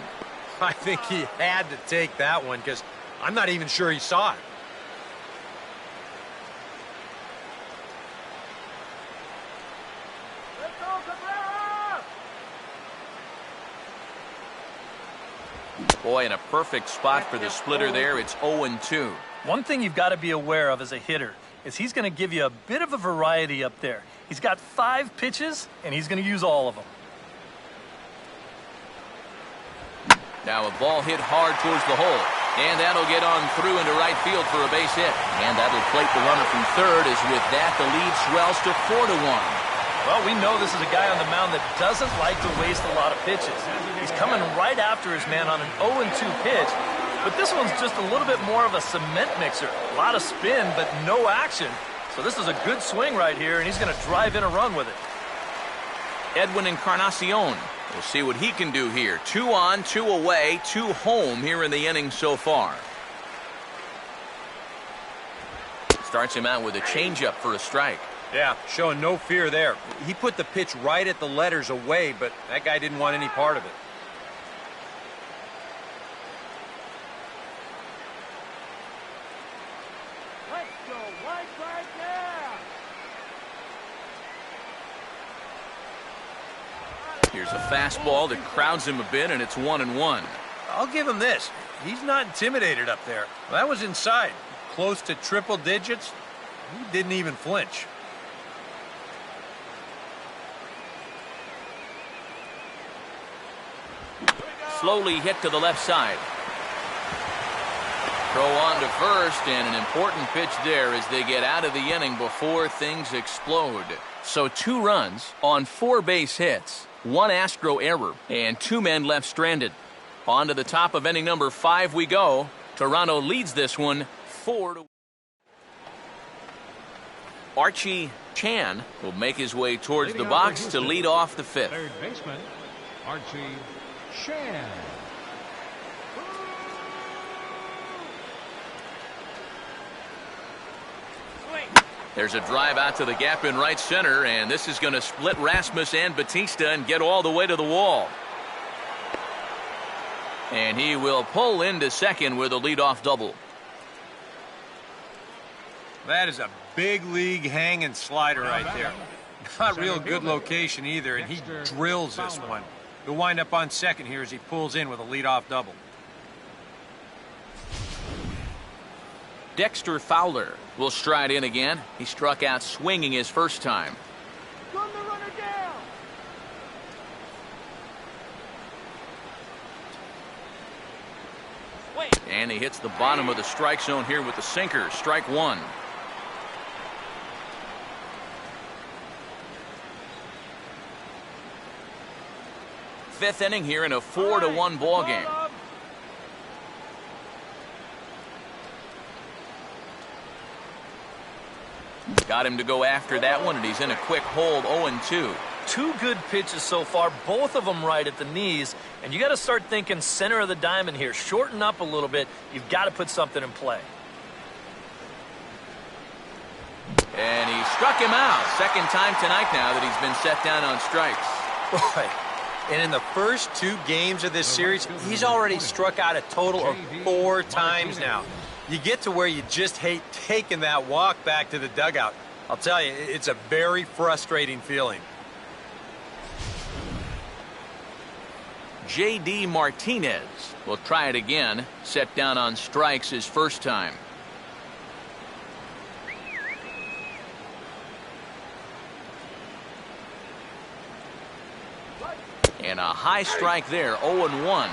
I think he had to take that one because I'm not even sure he saw it. Let's go, Cabrera! Boy, in a perfect spot for the splitter there. It's 0-2. One thing you've got to be aware of as a hitter is he's going to give you a bit of a variety up there. He's got 5 pitches, and he's going to use all of them. Now a ball hit hard towards the hole. And that'll get on through into right field for a base hit. And that'll plate the runner from third, as with that the lead swells to 4-1. Well, we know this is a guy on the mound that doesn't like to waste a lot of pitches. He's coming right after his man on an 0-2 pitch, but this one's just a little bit more of a cement mixer. A lot of spin, but no action. So this is a good swing right here, and he's going to drive in a run with it. Edwin Encarnacion. We'll see what he can do here. 2 on, 2 away, 2 home here in the inning so far. Starts him out with a changeup for a strike. Yeah, showing no fear there. He put the pitch right at the letters away, but that guy didn't want any part of it. Let's go, right now! Here's a fastball that crowds him a bit, and it's 1-1. I'll give him this. He's not intimidated up there. Well, that was inside. Close to triple digits. He didn't even flinch. Slowly hit to the left side. Throw on to first, and an important pitch there as they get out of the inning before things explode. So 2 runs on 4 base hits, 1 Astro error, and 2 men left stranded. On to the top of inning number 5 we go. Toronto leads this one 4-1. Archie Chan will make his way towards the box to lead off the 5th. Third baseman, Archie Shan. There's a drive out to the gap in right center, and this is going to split Rasmus and Batista and get all the way to the wall. And he will pull into second with a leadoff double. That is a big league hanging slider right there. Not real good location either, and he drills this one. He'll wind up on second here as he pulls in with a leadoff double. Dexter Fowler will stride in again. He struck out swinging his first time. Run the runner down! And he hits the bottom of the strike zone here with the sinker. Strike 1. Fifth inning here in a 4-1 ball game. Got him to go after that one, and he's in a quick hold. 0-2. 2 good pitches so far, both of them right at the knees, and you got to start thinking center of the diamond here. Shorten up a little bit. You've got to put something in play. And he struck him out. Second time tonight now that he's been set down on strikes. Boy, and in the first 2 games of this series, he's already struck out a total of 4 times now. You get to where you just hate taking that walk back to the dugout. I'll tell you, it's a very frustrating feeling. J.D. Martinez will try it again. Set down on strikes his first time. And a high strike there. 0-1.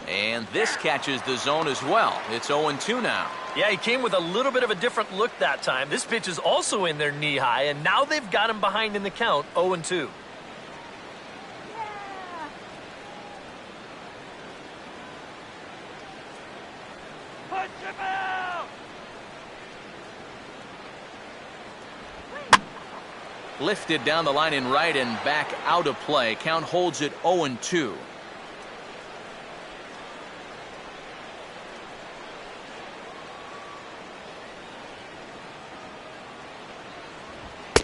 And this catches the zone as well. It's 0-2 now. Yeah, he came with a little bit of a different look that time. This pitch is also in there knee high, and now they've got him behind in the count. 0-2. Punch him out! Lifted down the line in right and back out of play. Count holds it 0-2.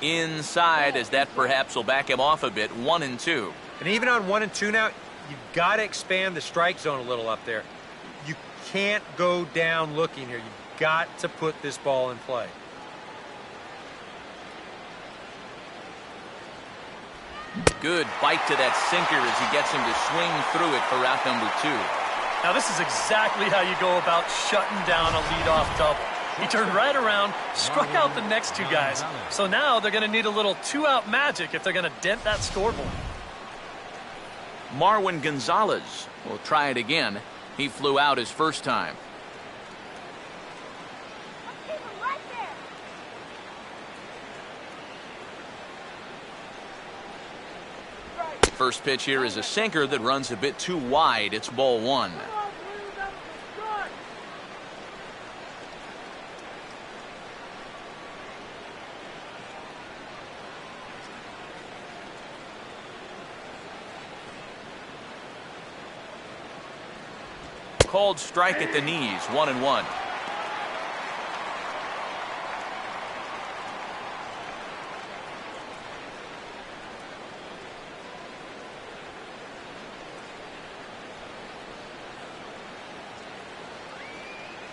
inside, as that perhaps will back him off a bit. 1-2. And even on 1-2 now, you've got to expand the strike zone a little up there. You can't go down looking here. You've got to put this ball in play. Good bite to that sinker as he gets him to swing through it for out number 2. Now this is exactly how you go about shutting down a leadoff double. He turned right around, struck out the next 2 guys. So now they're going to need a little 2-out magic if they're going to dent that scoreboard. Marwin Gonzalez will try it again. He flew out his first time. First pitch here is a sinker that runs a bit too wide. It's ball 1. Called strike at the knees. 1-1.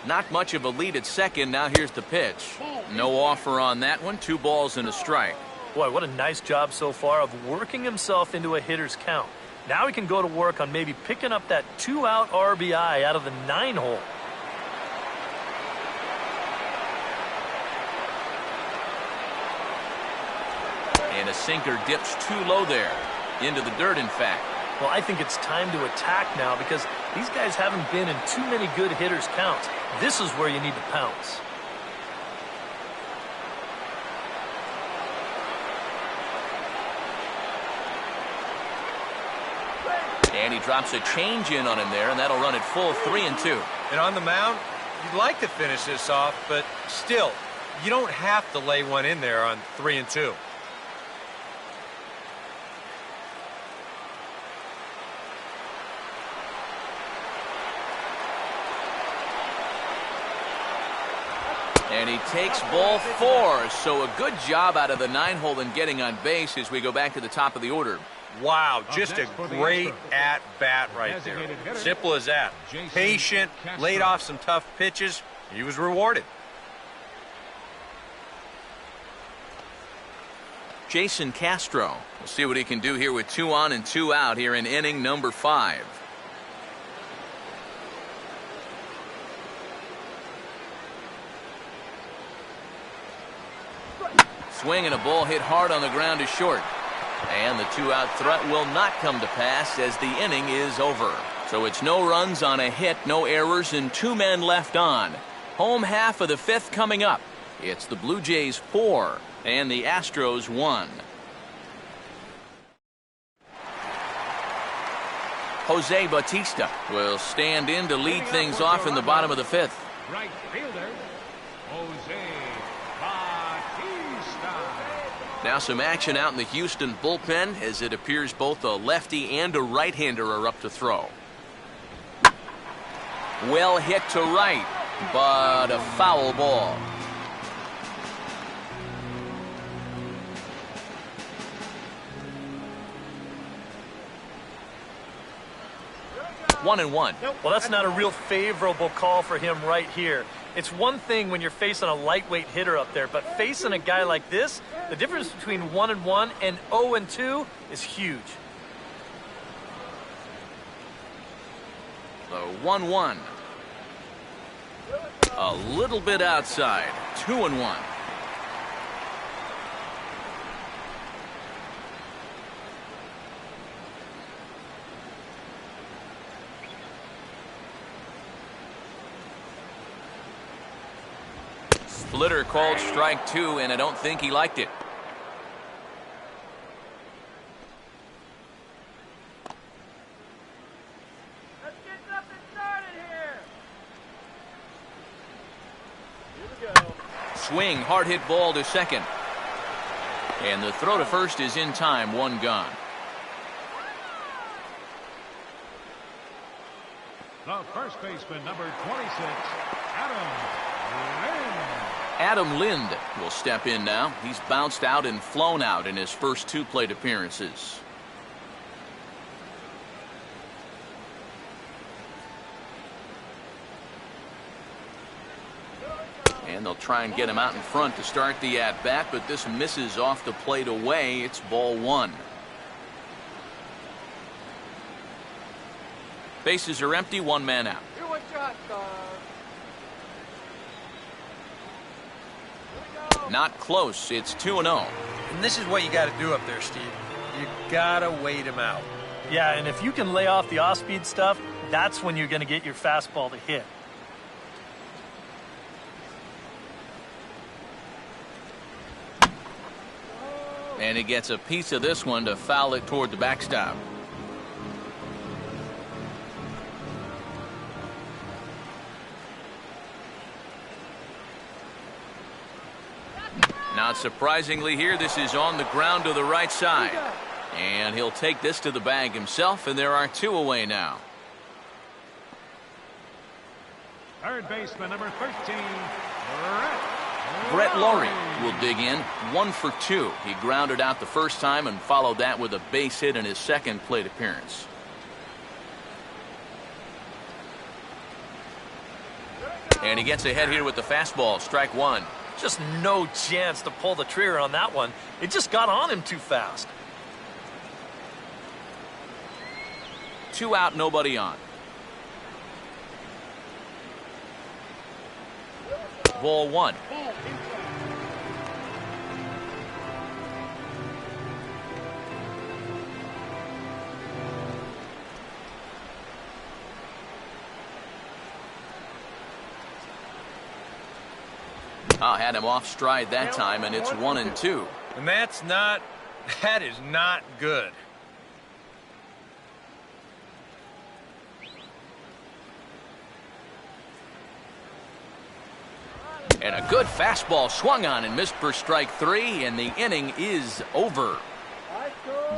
Not much of a lead at second. Now here's the pitch. No offer on that one. 2 balls and a strike. Boy, what a nice job so far of working himself into a hitter's count. Now he can go to work on maybe picking up that 2-out RBI out of the 9-hole. And a sinker dips too low there. Into the dirt, in fact. Well, I think it's time to attack now because these guys haven't been in too many good hitters' counts. This is where you need to pounce. And he drops a change in on him there, and that'll run it full. 3-2. And on the mound, you'd like to finish this off, but still, you don't have to lay one in there on 3-2. And he takes ball 4. So a good job out of the 9-hole in getting on base as we go back to the top of the order. Wow, just a great at-bat right there. Simple as that. Patient, laid off some tough pitches. He was rewarded. Jason Castro. We'll see what he can do here with 2 on and 2 out here in inning number 5. Swing and a ball hit hard on the ground to short. And the 2-out threat will not come to pass as the inning is over. So it's no runs on a hit, no errors, and 2 men left on. Home half of the 5th coming up. It's the Blue Jays 4 and the Astros 1. Jose Bautista will stand in to lead things off in the bottom of the 5th. Right fielder, Jose Bautista. Now some action out in the Houston bullpen as it appears both a lefty and a right-hander are up to throw. Well hit to right, but a foul ball. One and one. Well, that's not a real favorable call for him right here. It's one thing when you're facing a lightweight hitter up there, but facing a guy like this, the difference between 1 and 1 and 0 and 2 is huge. The 1-1. A little bit outside. 2 and 1. Splitter called strike 2, and I don't think he liked it. Let's get something started here. Here we go. Swing, hard hit ball to second. And the throw to first is in time, 1 gone. The first baseman, number 26, Adam Lynn. Adam Lind will step in now. He's bounced out and flown out in his first 2 plate appearances. And they'll try and get him out in front to start the at-bat, but this misses off the plate away. It's ball 1. Bases are empty, 1 man out. Not close. It's 2-0. And this is what you got to do up there, Steve. You got to wait him out. Yeah, and if you can lay off the off-speed stuff, that's when you're going to get your fastball to hit. And he gets a piece of this one to foul it toward the backstop. Not surprisingly here, this is on the ground to the right side. And he'll take this to the bag himself, and there are 2 away now. Third baseman, number 13, Brett Laurie will dig in, 1 for 2. He grounded out the first time and followed that with a base hit in his second plate appearance. And he gets ahead here with the fastball, strike 1. Just no chance to pull the trigger on that one. It just got on him too fast. 2 out, nobody on. Ball 1. Had him off stride that time, and it's 1-2. And that is not good. And a good fastball swung on and missed for strike 3, and the inning is over.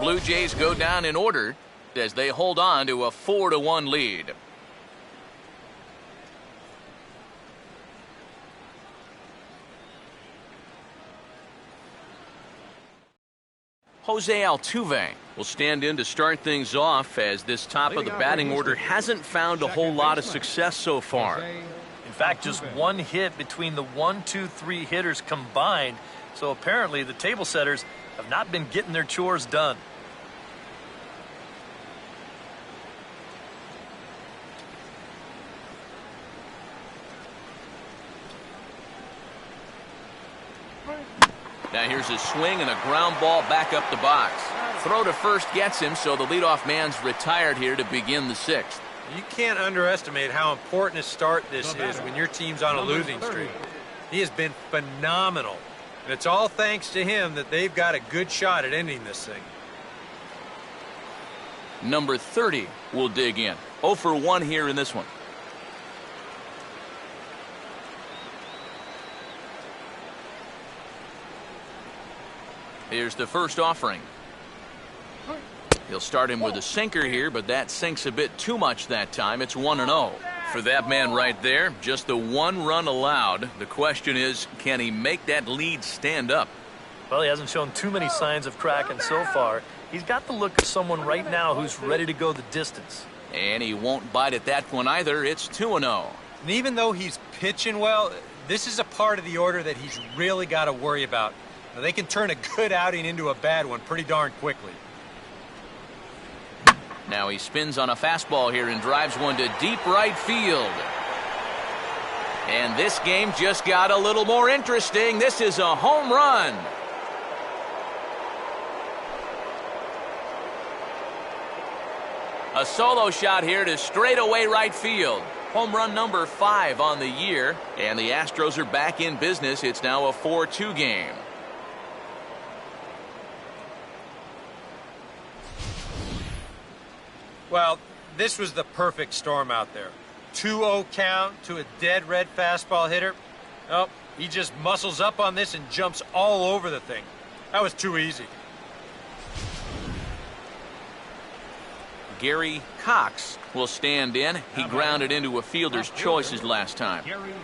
Blue Jays go down in order as they hold on to a 4-1 lead. Jose Altuve will stand in to start things off, as this top of the batting order hasn't found a whole lot of success so far. In fact, just 1 hit between the 1, 2, 3 hitters combined. So apparently the table setters have not been getting their chores done. Now here's a swing and a ground ball back up the box. Throw to first gets him, so the leadoff man's retired here to begin the 6th. You can't underestimate how important a start this is when your team's on a losing streak. He has been phenomenal, and it's all thanks to him that they've got a good shot at ending this thing. Number 30 will dig in. 0 for 1 here in this one. Here's the first offering. He'll start him with a sinker here, but that sinks a bit too much that time. It's 1-0. For that man right there, just the 1 run allowed. The question is, can he make that lead stand up? Well, he hasn't shown too many signs of cracking so far. He's got the look of someone right now who's ready to go the distance. And he won't bite at that one either. It's 2-0. And even though he's pitching well, this is a part of the order that he's really got to worry about. Now, they can turn a good outing into a bad one pretty darn quickly. Now he spins on a fastball here and drives one to deep right field. And this game just got a little more interesting. This is a home run. A solo shot here to straightaway right field. Home run number 5 on the year. And the Astros are back in business. It's now a 4-2 game. Well, this was the perfect storm out there. 2-0 count to a dead red fastball hitter. Oh, he just muscles up on this and jumps all over the thing. That was too easy. Gary Cox will stand in. He grounded into a fielder's choices last time. Gary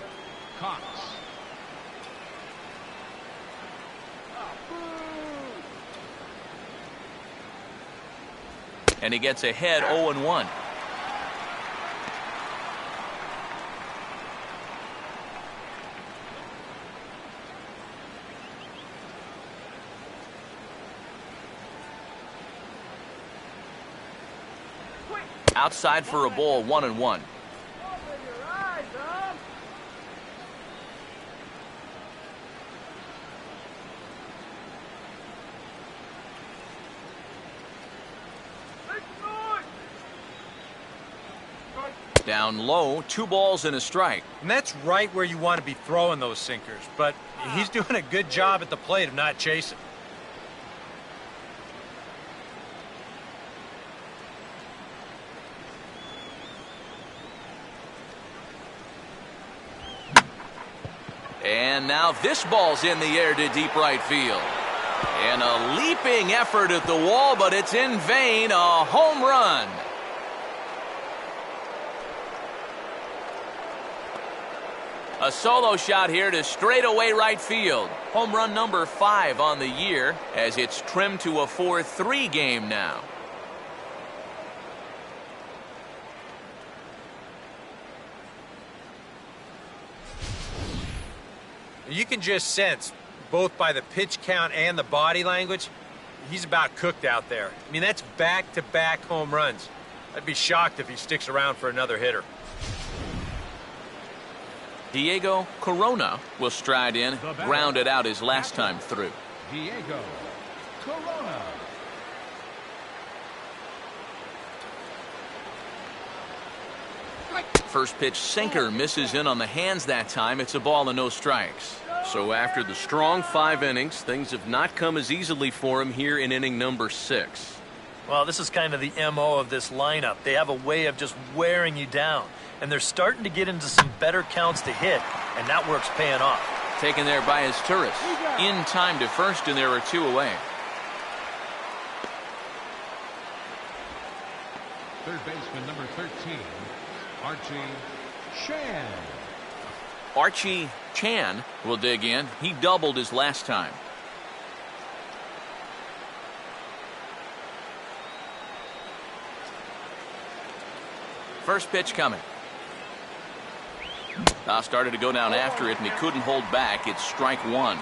Cox. And he gets ahead 0-1. Outside for a ball, 1-1. Open your eyes, huh? Make noise! Down low, 2 balls and a strike. And that's right where you want to be throwing those sinkers, but he's doing a good job at the plate of not chasing. And now this ball's in the air to deep right field. And a leaping effort at the wall, but it's in vain. A home run. A solo shot here to straightaway right field. Home run number 5 on the year as it's trimmed to a 4-3 game now. You can just sense, both by the pitch count and the body language, he's about cooked out there. I mean, that's back-to-back home runs. I'd be shocked if he sticks around for another hitter. Diego Corona will stride in, grounded out his last time through. Diego Corona. First pitch sinker misses in on the hands that time. It's a ball and no strikes. So after the strong 5 innings, things have not come as easily for him here in inning number 6. Well, this is kind of the MO of this lineup. They have a way of just wearing you down. And they're starting to get into some better counts to hit, and that work's paying off. Taken there by his Turris. In time to first, and there are 2 away. Third baseman number 13, Archie Chan. Archie Chan will dig in. He doubled his last time. First pitch coming. Started to go down after it, and he couldn't hold back. It's strike 1.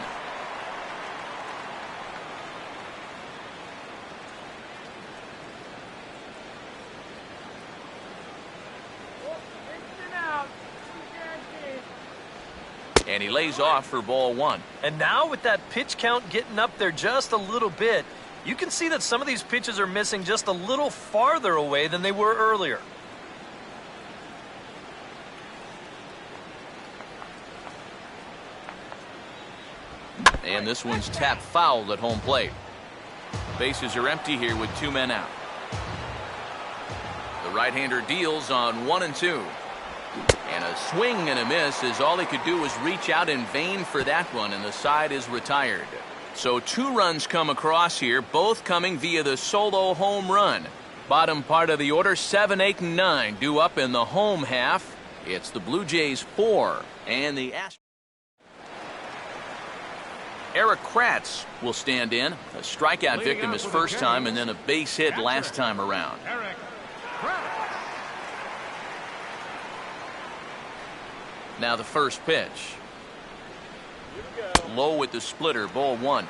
And he lays off for ball 1. And now with that pitch count getting up there just a little bit, you can see that some of these pitches are missing just a little farther away than they were earlier. And this one's tapped foul at home plate. Bases are empty here with 2 men out. The right-hander deals on 1 and 2. And a swing and a miss, as all he could do was reach out in vain for that one, and the side is retired. So 2 runs come across here, both coming via the solo home run. Bottom part of the order, 7, 8, and 9 due up in the home half. It's the Blue Jays 4 and the Astros. Eric Kratz will stand in. A strikeout victim his first time, and then a base hit last time around. Eric Kratz. Now the first pitch. Low with the splitter, ball 1.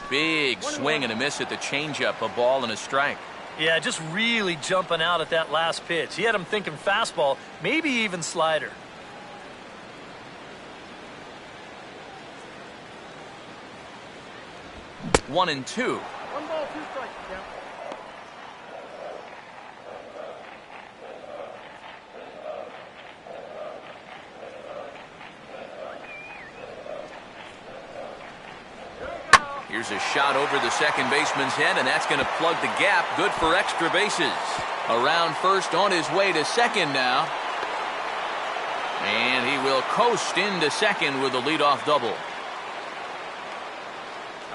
Big swing and a miss at the changeup, a ball and a strike. Yeah, just really jumping out at that last pitch. He had him thinking fastball, maybe even slider. One and 2. 1 ball, 2 strikes, count. Here's a shot over the second baseman's head, and that's going to plug the gap. Good for extra bases. Around first, on his way to second now. And he will coast into second with a leadoff double.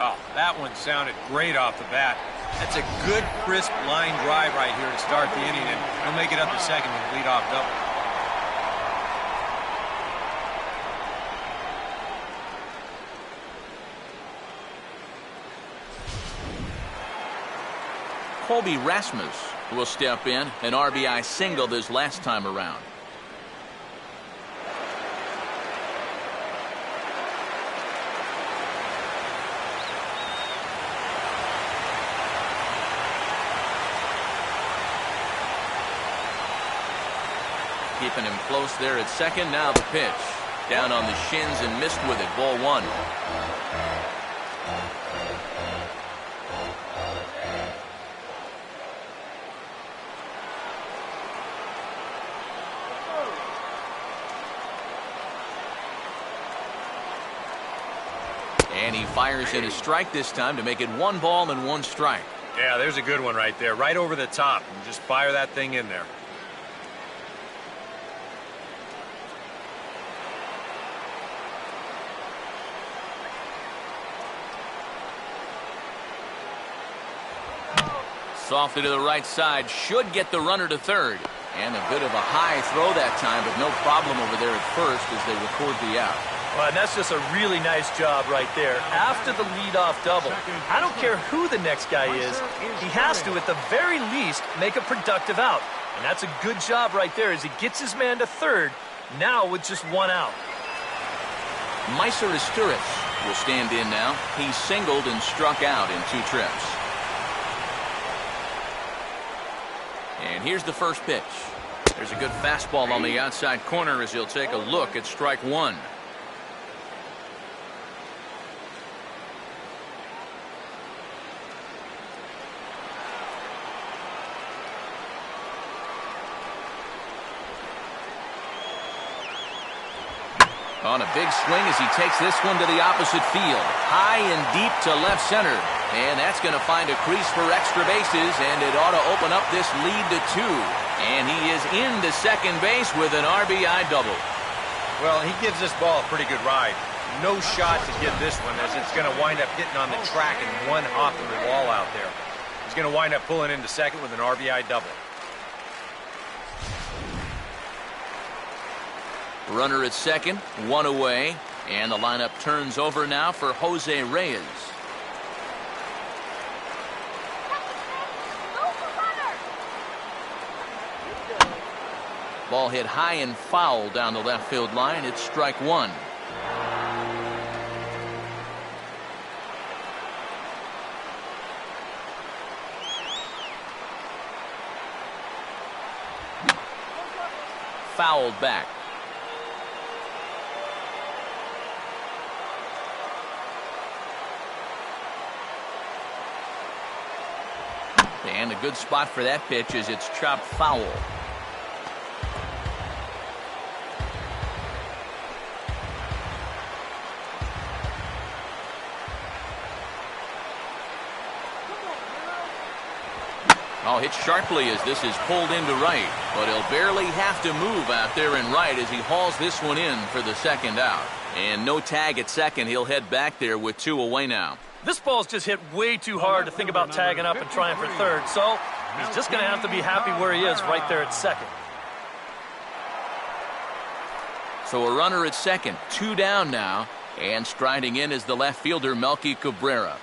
Oh, that one sounded great off the bat. That's a good, crisp line drive right here to start the inning, and he'll make it up to second with a leadoff double. Colby Rasmus will step in, an RBI single this last time around. Keeping him close there at second. Now the pitch. Down on the shins and missed with it. Ball one. And he fires in a strike this time to make it 1 ball and 1 strike. Yeah, there's a good one right there. Right over the top. And just fire that thing in there. Softly to the right side. Should get the runner to third. And a bit of a high throw that time, but no problem over there at first as they record the out. Well, and that's just a really nice job right there. After the leadoff double, I don't care who the next guy is, he has to, at the very least, make a productive out. And that's a good job right there as he gets his man to third, now with just 1 out. Meiser Astros will stand in now. He singled and struck out in 2 trips. And here's the first pitch. There's a good fastball on the outside corner as he'll take a look at strike 1. On a big swing as he takes this one to the opposite field. High and deep to left center. And that's going to find a crease for extra bases, and it ought to open up this lead to 2. And he is into second base with an RBI double. Well, he gives this ball a pretty good ride. No shot to get this one as it's going to wind up hitting on the track and one off the wall out there. He's going to wind up pulling into second with an RBI double. Runner at second, 1 away, and the lineup turns over now for Jose Reyes. Ball hit high and foul down the left field line. It's strike 1. Fouled back. And a good spot for that pitch as it's chopped foul. Oh, hit sharply as this is pulled into right, but he'll barely have to move out there in right as he hauls this one in for the second out. And no tag at second. He'll head back there with 2 away now. This ball's just hit way too hard to think about tagging up and trying for third, so he's just going to have to be happy where he is right there at second. So a runner at second, 2 down now, and striding in is the left fielder Melky Cabrera.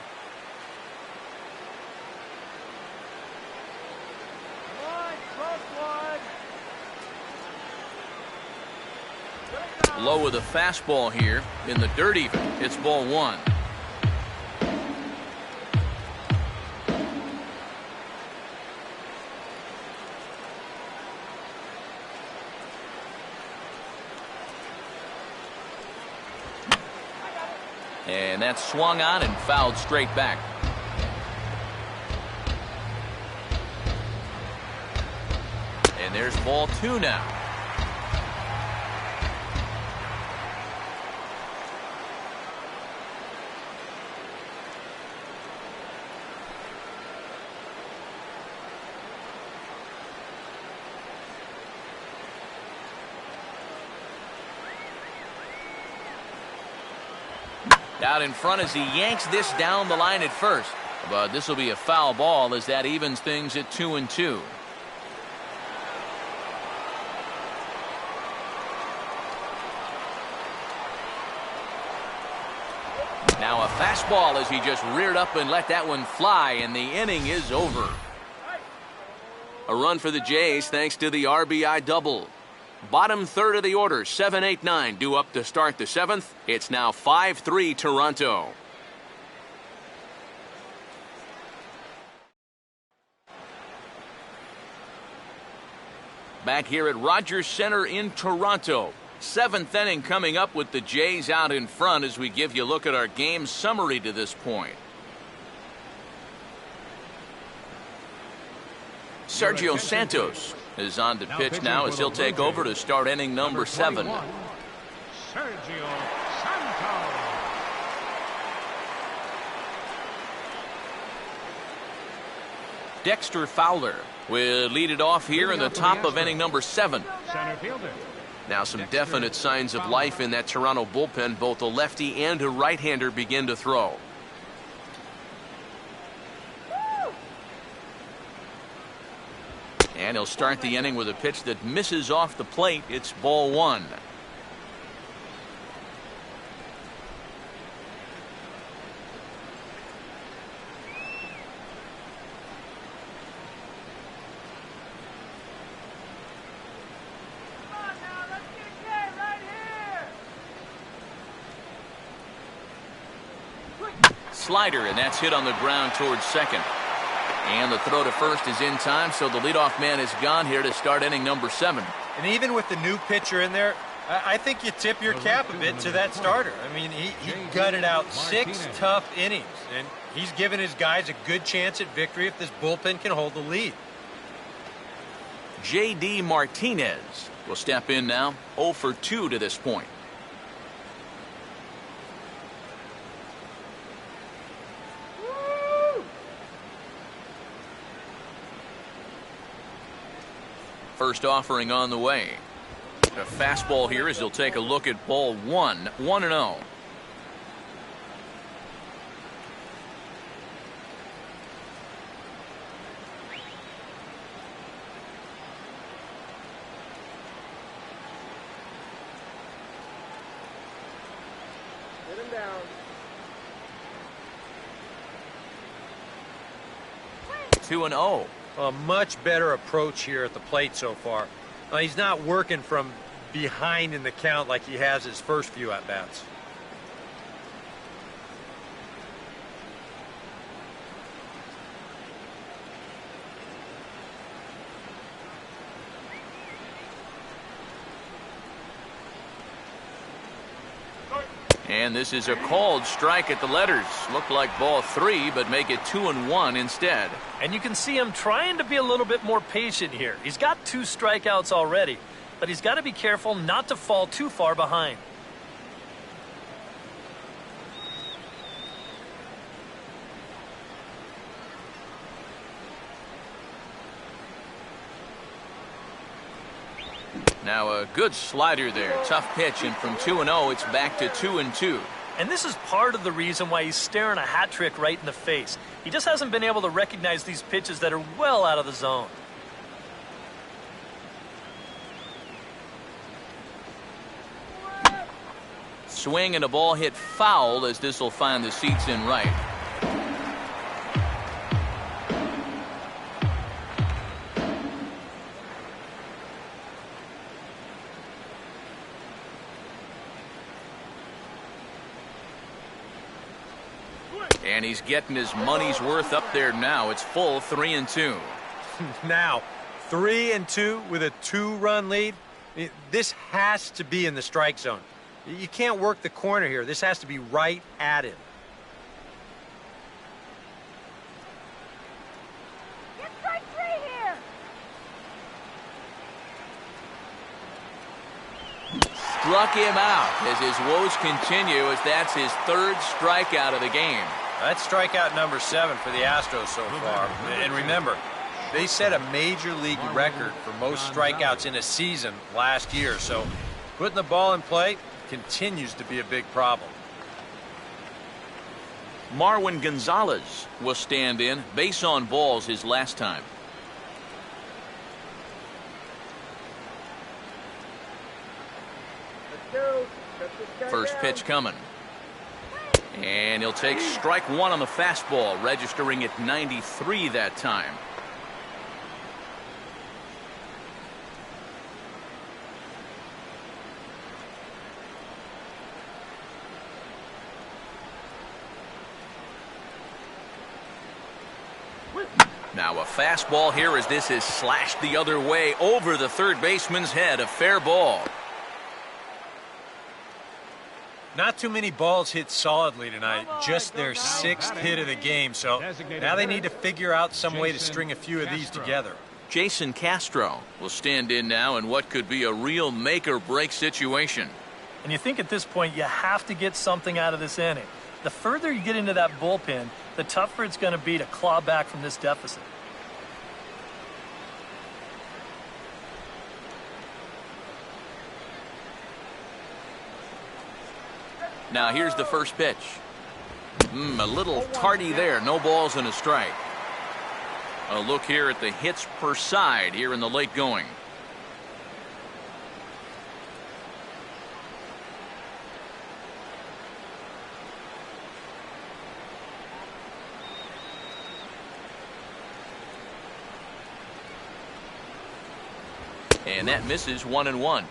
Low with a fastball here in the dirt even. It's ball 1. And that's swung on and fouled straight back. And there's ball 2 now. Out in front as he yanks this down the line at first. But this will be a foul ball as that evens things at 2-2. Now a fastball as he just reared up and let that one fly, and the inning is over. A run for the Jays thanks to the RBI double. Bottom third of the order, 7-8-9 due up to start the seventh. It's now 5-3 Toronto. Back here at Rogers Center in Toronto. Seventh inning coming up with the Jays out in front as we give you a look at our game summary to this point. Sergio Santos is on to pitch now as he'll take over to start inning number 7. Sergio Santos. Dexter Fowler will lead it off here in the top of inning number 7. Center fielder. Now some definite signs of life in that Toronto bullpen. Both a lefty and a right-hander begin to throw. And he'll start the inning with a pitch that misses off the plate. It's ball 1. Slider, and that's hit on the ground towards second. And the throw to first is in time, so the leadoff man is gone here to start inning number 7. And even with the new pitcher in there, I think you tip your cap a bit to that starter. I mean, he gutted out 6 tough innings, and he's given his guys a good chance at victory if this bullpen can hold the lead. J.D. Martinez will step in now, 0 for 2 to this point. First offering on the way. A fastball here as he'll take a look at ball 1, 1-0. Get him down. 2-0. A much better approach here at the plate so far. He's not working from behind in the count like he has his first few at-bats. And this is a called strike at the letters. Looked like ball 3, but make it 2-1 instead. And you can see him trying to be a little bit more patient here. He's got 2 strikeouts already, but he's got to be careful not to fall too far behind. Now a good slider there. Tough pitch, and from 2-0 it's back to 2-2. And this is part of the reason why he's staring a hat trick right in the face. He just hasn't been able to recognize these pitches that are well out of the zone. Swing and a ball hit foul as this will find the seats in right. And he's getting his money's worth up there now. It's full 3-2. Now, 3-2 with a 2-run lead. This has to be in the strike zone. You can't work the corner here. This has to be right at him. Get strike 3 here. Struck him out as his woes continue, as that's his 3rd strikeout of the game. That's strikeout number 7 for the Astros so far. And remember, they set a major league record for most strikeouts in a season last year. So putting the ball in play continues to be a big problem. Marwin Gonzalez will stand in. Base on balls his last time. Let's go. Shut this guy First down. pitch coming. And he'll take strike one on the fastball, registering at 93 that time. Now a fastball here as this is slashed the other way over the third baseman's head. A fair ball. Not too many balls hit solidly tonight, just their 6th hit of the game, so now they need to figure out some way to string a few of these together. Jason Castro will stand in now in what could be a real make-or-break situation. And you think at this point you have to get something out of this inning. The further you get into that bullpen, the tougher it's going to be to claw back from this deficit. Now here's the first pitch. A little tardy there. No balls and a strike. A look here at the hits per side here in the late going. And that misses 1-1.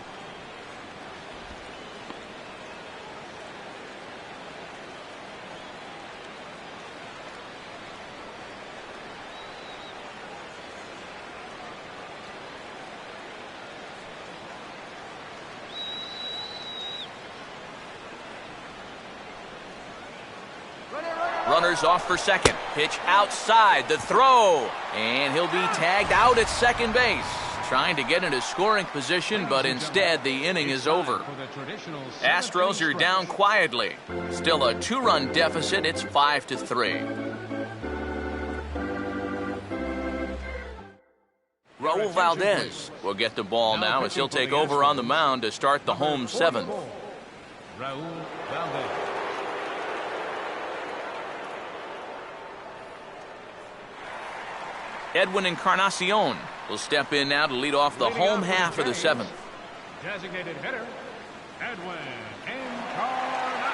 Runners off for second. Pitch outside. The throw. And he'll be tagged out at second base. Trying to get into scoring position, but instead the inning is over. Astros are down quietly. Still a 2-run deficit. It's 5-3. Raul Valdez will get the ball now as he'll take over on the mound to start the home 7th. Raul Valdez. Edwin Encarnacion will step in now to lead off the home half of the 7th. Designated hitter, Edwin Encarnacion.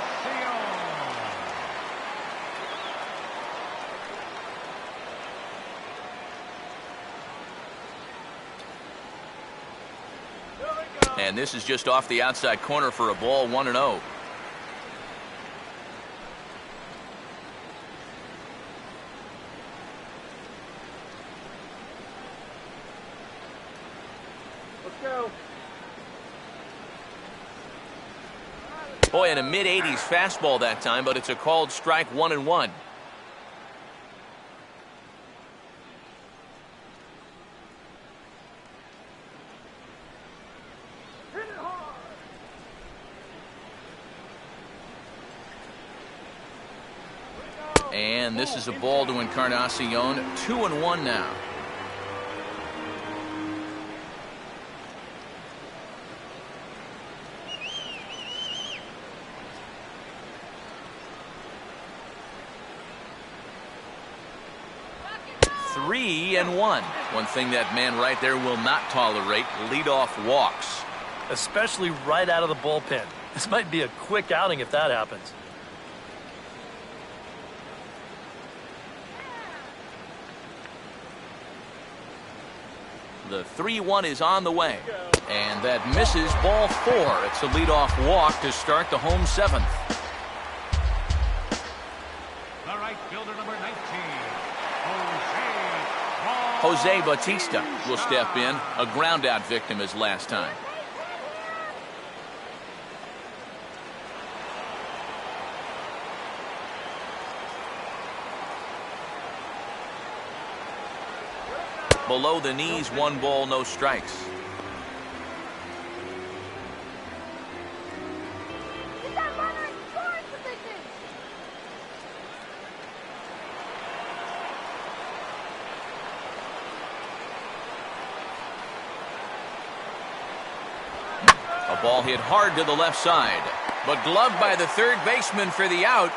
And this is just off the outside corner for a ball, 1-0. Go. Boy, in a mid-80s fastball that time, but it's a called strike, 1-1. And this is a ball to Encarnacion, 2-1 now. Three and one. One thing that man right there will not tolerate, leadoff walks. Especially right out of the bullpen. This might be a quick outing if that happens. The 3-1 is on the way. And that misses, ball 4. It's a leadoff walk to start the home 7th. The right fielder, number 19, Jose Bautista will step in, a ground-out victim as last time. Below the knees, 1 ball, no strikes. Get that runner in scoring position. A ball hit hard to the left side, but gloved by the third baseman for the out.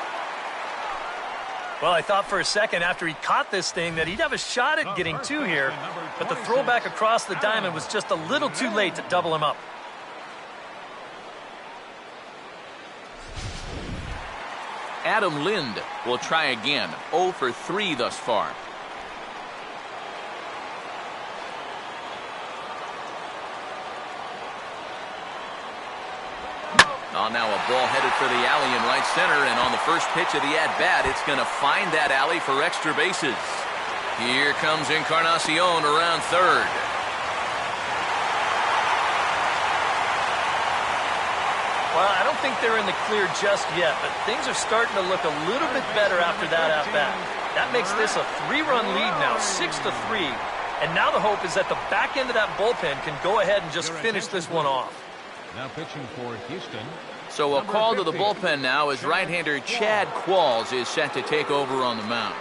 Well, I thought for a second after he caught this thing that he'd have a shot at getting two here, but the throwback across the diamond was just a little too late to double him up. Adam Lind will try again. 0 for 3 thus far. Oh, now a ball headed for the alley in right center, and on the first pitch of the at-bat, it's going to find that alley for extra bases. Here comes Encarnacion around third. Well, I don't think they're in the clear just yet, but things are starting to look a little bit better after that at-bat. That makes this a 3-run lead now, 6-3, and now the hope is that the back end of that bullpen can go ahead and just finish this one off. Now pitching for Houston. So a call to the bullpen now as right-hander Chad Qualls is set to take over on the mound.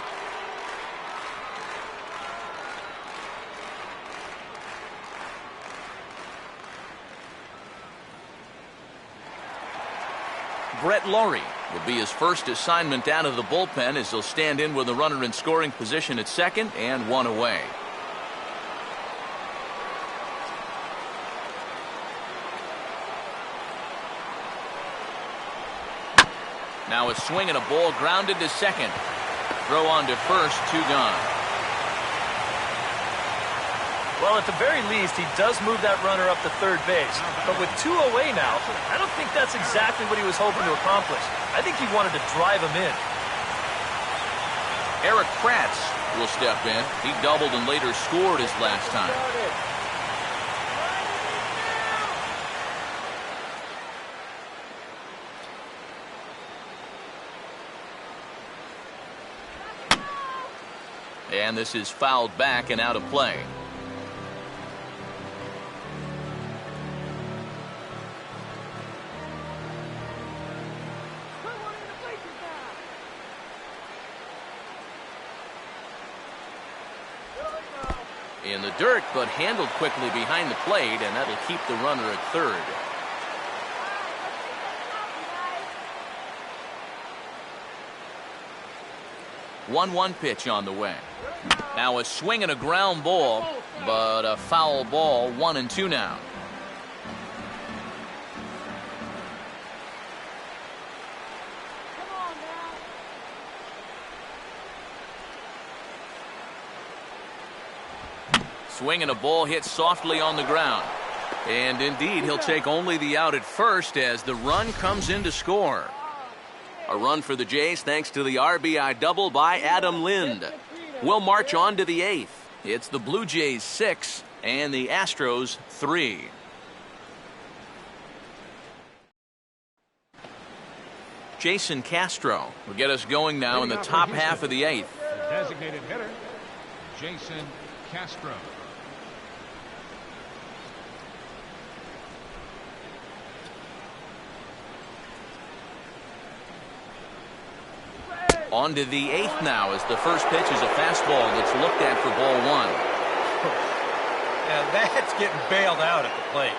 Brett Laurie will be his first assignment out of the bullpen as he'll stand in with a runner in scoring position at second and one away. Now a swing and a ball grounded to second. Throw on to first, 2 gone. Well, at the very least, he does move that runner up to third base. But with 2 away now, I don't think that's exactly what he was hoping to accomplish. I think he wanted to drive him in. Eric Kratz will step in. He doubled and later scored his last time. And this is fouled back and out of play. In the dirt, but handled quickly behind the plate, and that'll keep the runner at third. One pitch on the way. Now a swing and a ground ball, but a foul ball, 1-2 now. Swing and a ball hit softly on the ground. And indeed, he'll take only the out at first as the run comes in to score. A run for the Jays thanks to the RBI double by Adam Lind. We'll march on to the 8th. It's the Blue Jays 6 and the Astros 3. Jason Castro will get us going now in the top half of the 8th. The designated hitter, Jason Castro. On to the 8th now as the first pitch is a fastball that's looked at for ball 1. Yeah, that's getting bailed out at the plate.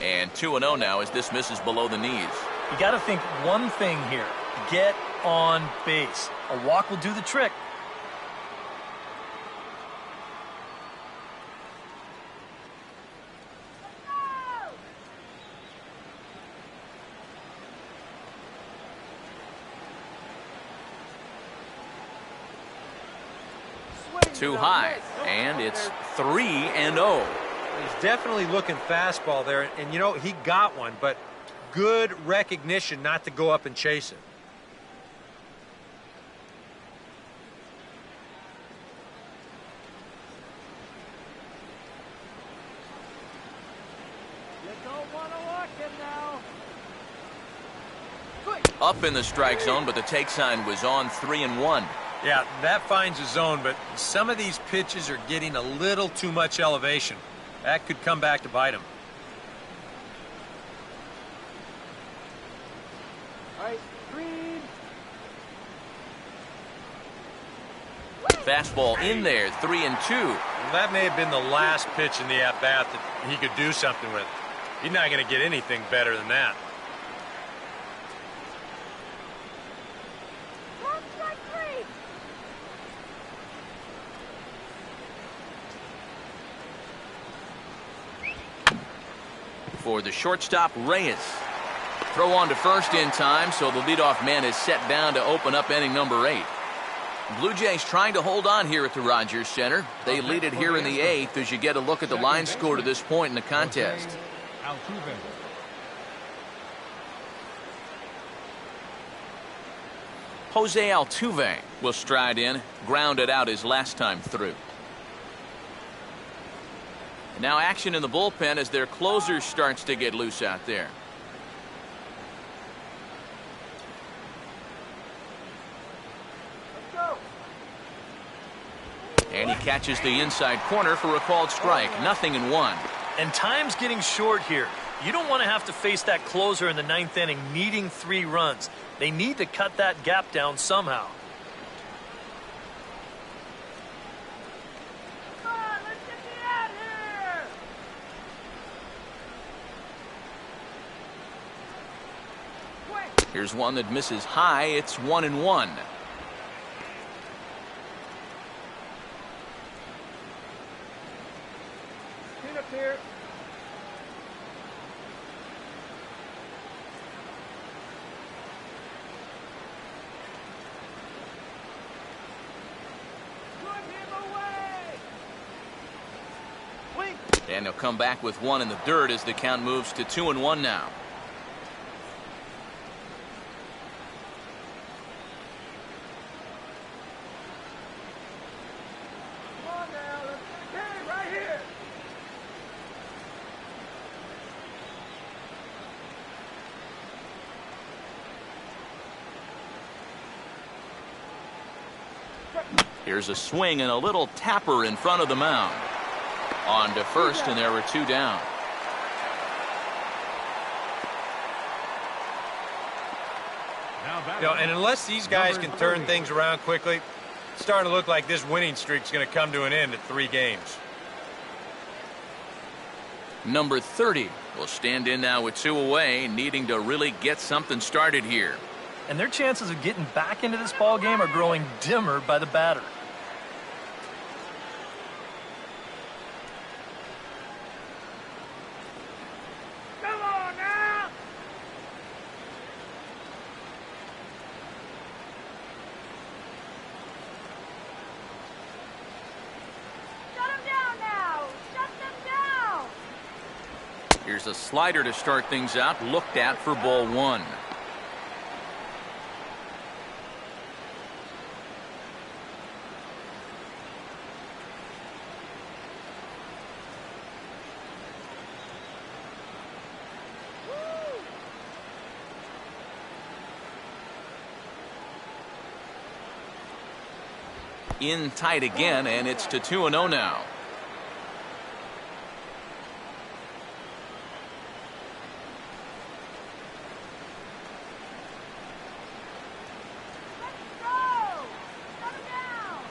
And 2-0 now as this misses below the knees. You got to think one thing here. Get on base. A walk will do the trick. Too high, and it's 3-0. He's definitely looking fastball there, and you know, he got one, but good recognition not to go up and chase it. Up in the strike zone, but the take sign was on 3-1. Yeah, that finds a zone, but some of these pitches are getting a little too much elevation. That could come back to bite him. All right, green. Fastball in there, 3-2. That may have been the last pitch in the at-bat that he could do something with. He's not going to get anything better than that. Strike three. For the shortstop, Reyes. Throw on to first in time, so the leadoff man is set down to open up inning number 8. Blue Jays trying to hold on here at the Rogers Center. They lead it here in the 8th as you get a look at the line score to this point in the contest. Jose Altuve will stride in, grounded out his last time through. Now action in the bullpen as their closer starts to get loose out there. And he catches the inside corner for a called strike. 0-1. And time's getting short here. You don't want to have to face that closer in the 9th inning needing 3 runs. They need to cut that gap down somehow. Come on, let's get me out here. Quick. Here's one that misses high. It's 1-1. Clean up here. Put him away. And they'll come back with 1 in the dirt as the count moves to 2-1 now. Come on now, let's get it right here. Here's a swing and a little tapper in front of the mound. On to first, and there were 2 down. And unless these guys can turn things around quickly, it's starting to look like this winning streak is going to come to an end at 3 games. Number 30 will stand in now with 2 away, needing to really get something started here. And their chances of getting back into this ball game are growing dimmer by the batter. Come on now. Shut him down now. Shut them down. Here's a slider to start things out, looked at for ball 1. In tight again, and it's to 2-0 now. Let's go. Shut him down.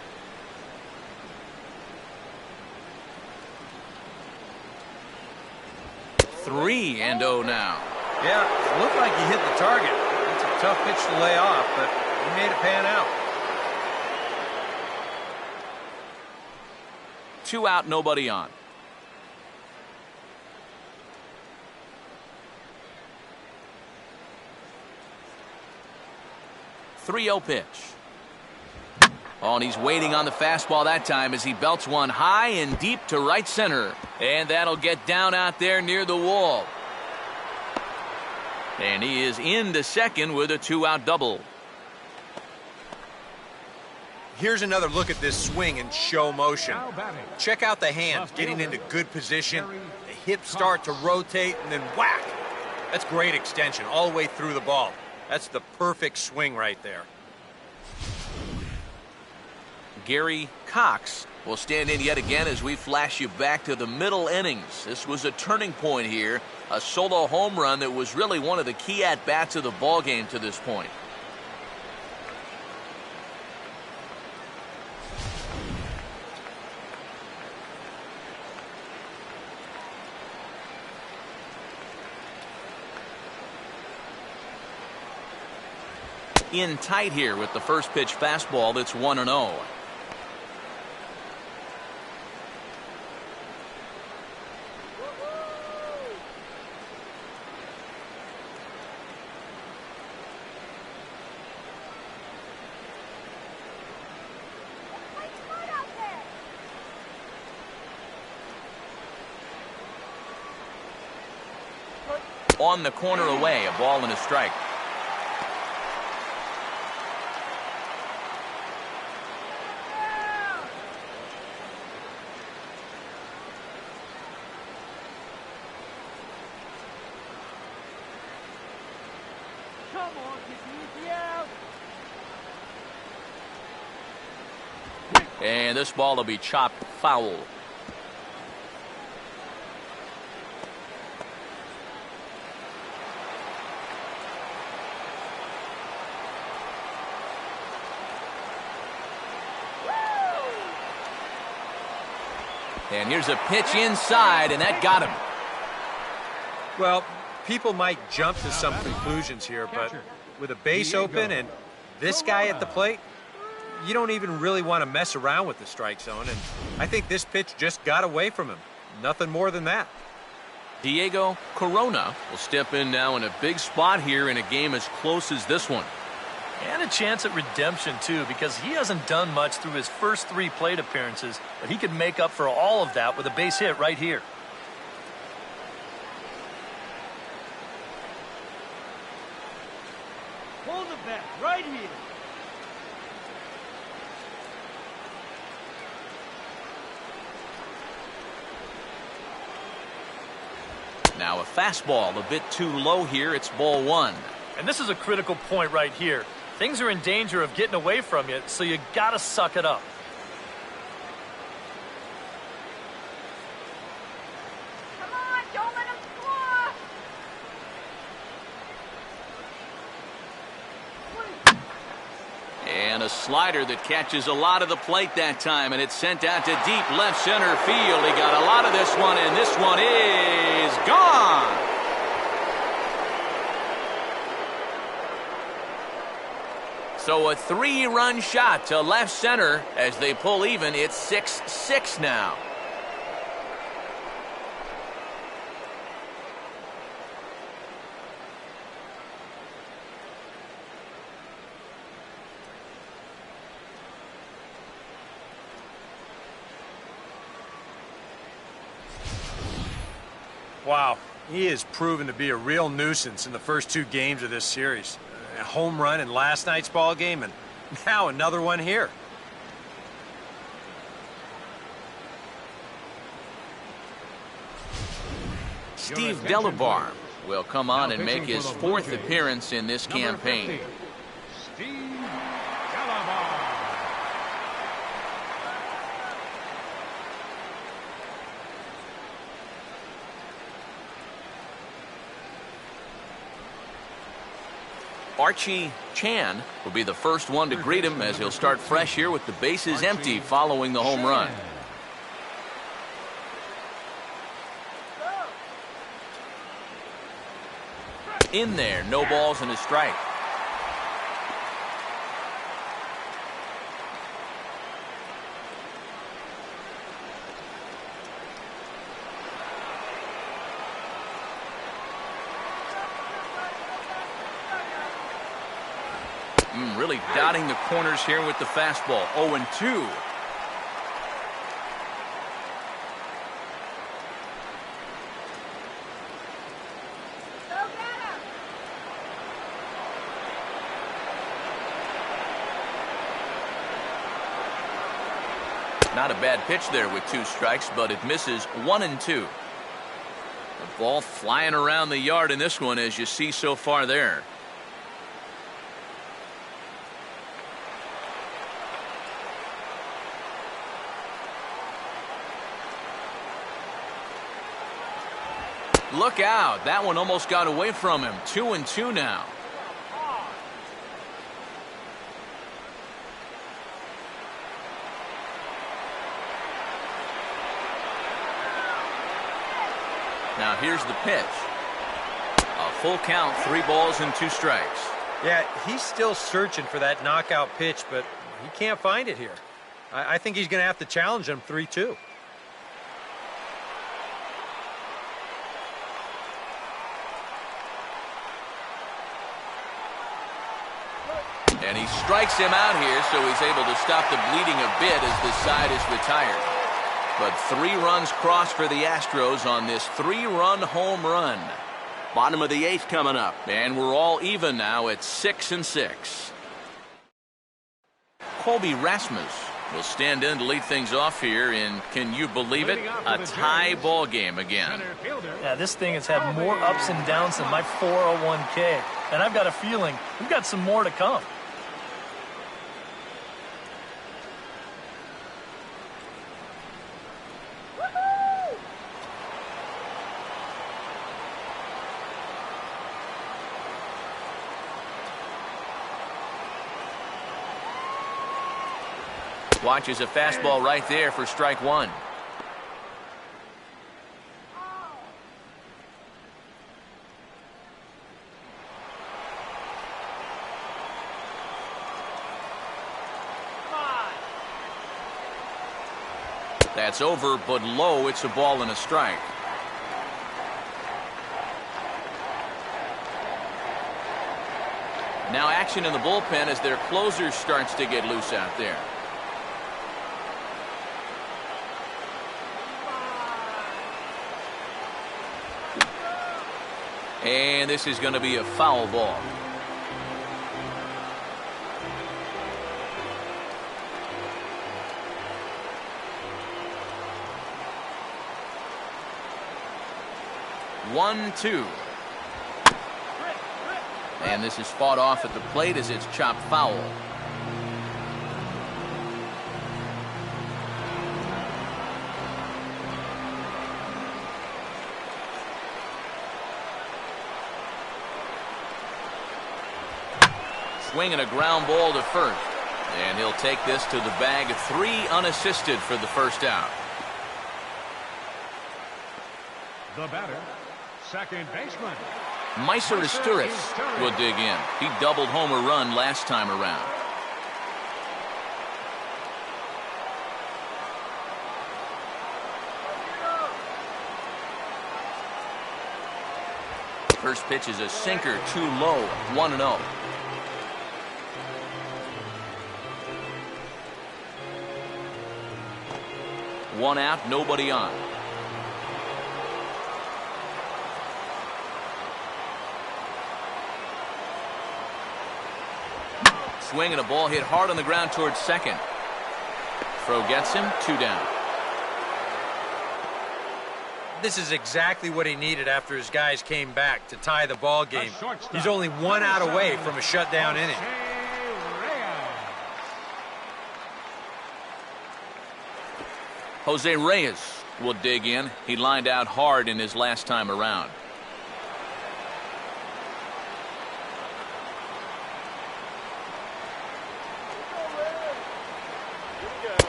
3-0 now. Yeah, it looked like he hit the target. It's a tough pitch to lay off, but he made it pan out. 2 out, nobody on. .30 pitch. Oh, and he's waiting on the fastball that time as he belts one high and deep to right center. And that'll get down out there near the wall. And he is into second with a 2-out double. Here's another look at this swing in show motion. Check out the hands getting into good position. The hips start to rotate and then whack. That's great extension all the way through the ball. That's the perfect swing right there. Gary Cox will stand in yet again as we flash you back to the middle innings. This was a turning point here. A solo home run that was really one of the key at-bats of the ballgame to this point. in tight here with the first pitch fastball that's 1-0. On the corner away, a ball and a strike. Come on, get the out. And this ball will be chopped foul. And here's a pitch inside, and that got him. Well, people might jump to some conclusions here, but with a base open and this guy at the plate, you don't even really want to mess around with the strike zone, and I think this pitch just got away from him. Nothing more than that. Diego Corona will step in now in a big spot here in a game as close as this one. And a chance at redemption, too, because he hasn't done much through his first 3 plate appearances, but he could make up for all of that with a base hit right here. Hold the bat right here. Now a fastball a bit too low here. It's ball 1. And this is a critical point right here. Things are in danger of getting away from you, so you gotta suck it up. Come on, don't let him score. And a slider that catches a lot of the plate that time, and it's sent out to deep left center field. He got a lot of this one, and this one is gone. So a 3-run shot to left center as they pull even. It's 6-6 now. Wow, he has proven to be a real nuisance in the first 2 games of this series. A home run in last night's ball game, and now another one here. Steve Delabar will come on and make his 4th appearance in this campaign. Steve Delabar. Archie Chan will be the first one to greet him as he'll start fresh here with the bases empty following the home run. In there, no balls and a strike. Really dotting the corners here with the fastball. 0-2. Not a bad pitch there with 2 strikes, but it misses 1-2. The ball flying around the yard in this one, as you see so far there. Look out. That one almost got away from him. 2-2 now. Now here's the pitch. A full count, 3 balls and 2 strikes. Yeah, he's still searching for that knockout pitch, but he can't find it here. I think he's going to have to challenge him 3-2. And he strikes him out here, so he's able to stop the bleeding a bit as this side is retired. But 3 runs crossed for the Astros on this 3-run home run. Bottom of the 8th coming up. And we're all even now at 6-6. Colby Rasmus will stand in to lead things off here, and can you believe it? A tie ball game again. Yeah, this thing has had more ups and downs than my 401k. And I've got a feeling we've got some more to come. Watches a fastball right there for strike 1. That's over, but low. It's a ball and a strike. Now action in the bullpen as their closer starts to get loose out there. And this is going to be a foul ball. One, two. And this is fought off at the plate as it's chopped foul. Swinging a ground ball to first. And he'll take this to the bag. 3 unassisted for the first out. The batter, second baseman. Meiser will dig in. He doubled homer run last time around. First pitch is a sinker, too low, 1-0. One out, nobody on. Swing and a ball hit hard on the ground towards second. Throw gets him, 2 down. This is exactly what he needed after his guys came back to tie the ball game. He's only 1 out away from a shutdown inning. Jose Reyes will dig in. He lined out hard in his last time around.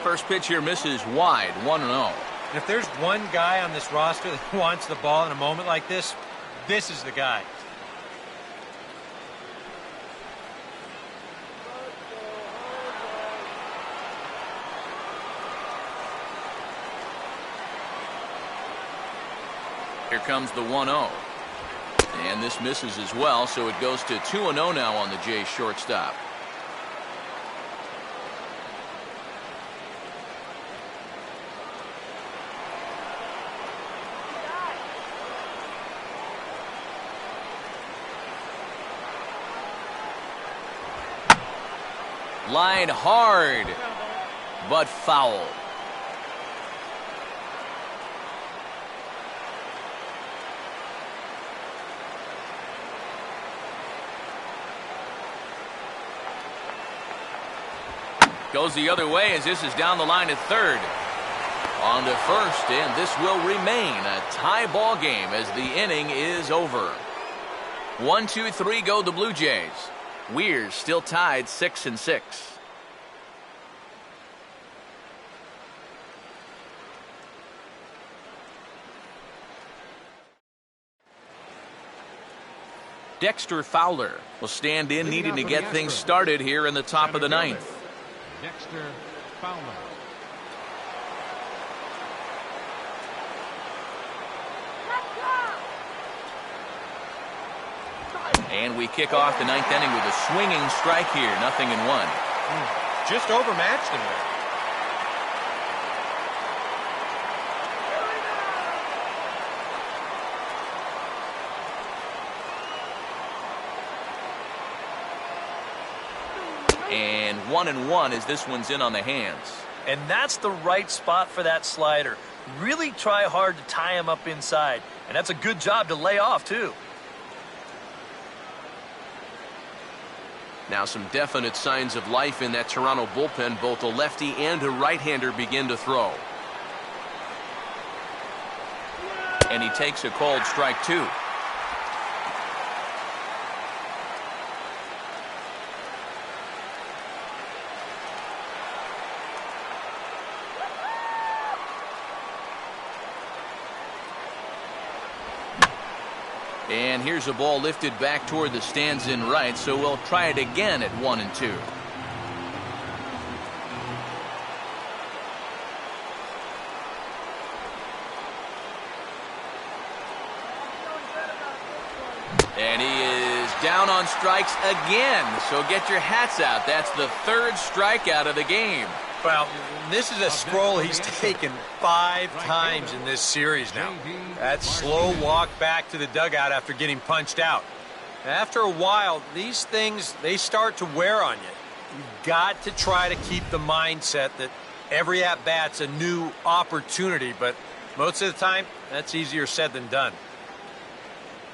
First pitch here misses wide, 1-0. And if there's one guy on this roster that wants the ball in a moment like this, this is the guy. Here comes the 1-0. And this misses as well, so it goes to 2-0 now on the Jays shortstop. Line hard, but foul. Goes the other way as this is down the line at third. On to first, and this will remain a tie ball game as the inning is over. 1, 2, 3 go the Blue Jays. We're still tied 6-6. Dexter Fowler will stand in, needing to get things started here in the top of the ninth. Dexter Fowler. And we kick off the ninth inning with a swinging strike here, 0-1. Just overmatched him there. And 1-1 as this one's in on the hands. And that's the right spot for that slider. Really try hard to tie him up inside. And that's a good job to lay off, too. Now some definite signs of life in that Toronto bullpen. Both a lefty and a right-hander begin to throw. And he takes a called strike 2. And here's a ball lifted back toward the stands in right, so we'll try it again at 1-2. And he is down on strikes again, so get your hats out. That's the third strikeout of the game. Well, this is a stroll he's taken 5 times in this series now. That slow walk back to the dugout after getting punched out. After a while, these things, they start to wear on you. You've got to try to keep the mindset that every at-bat's a new opportunity, but most of the time, that's easier said than done.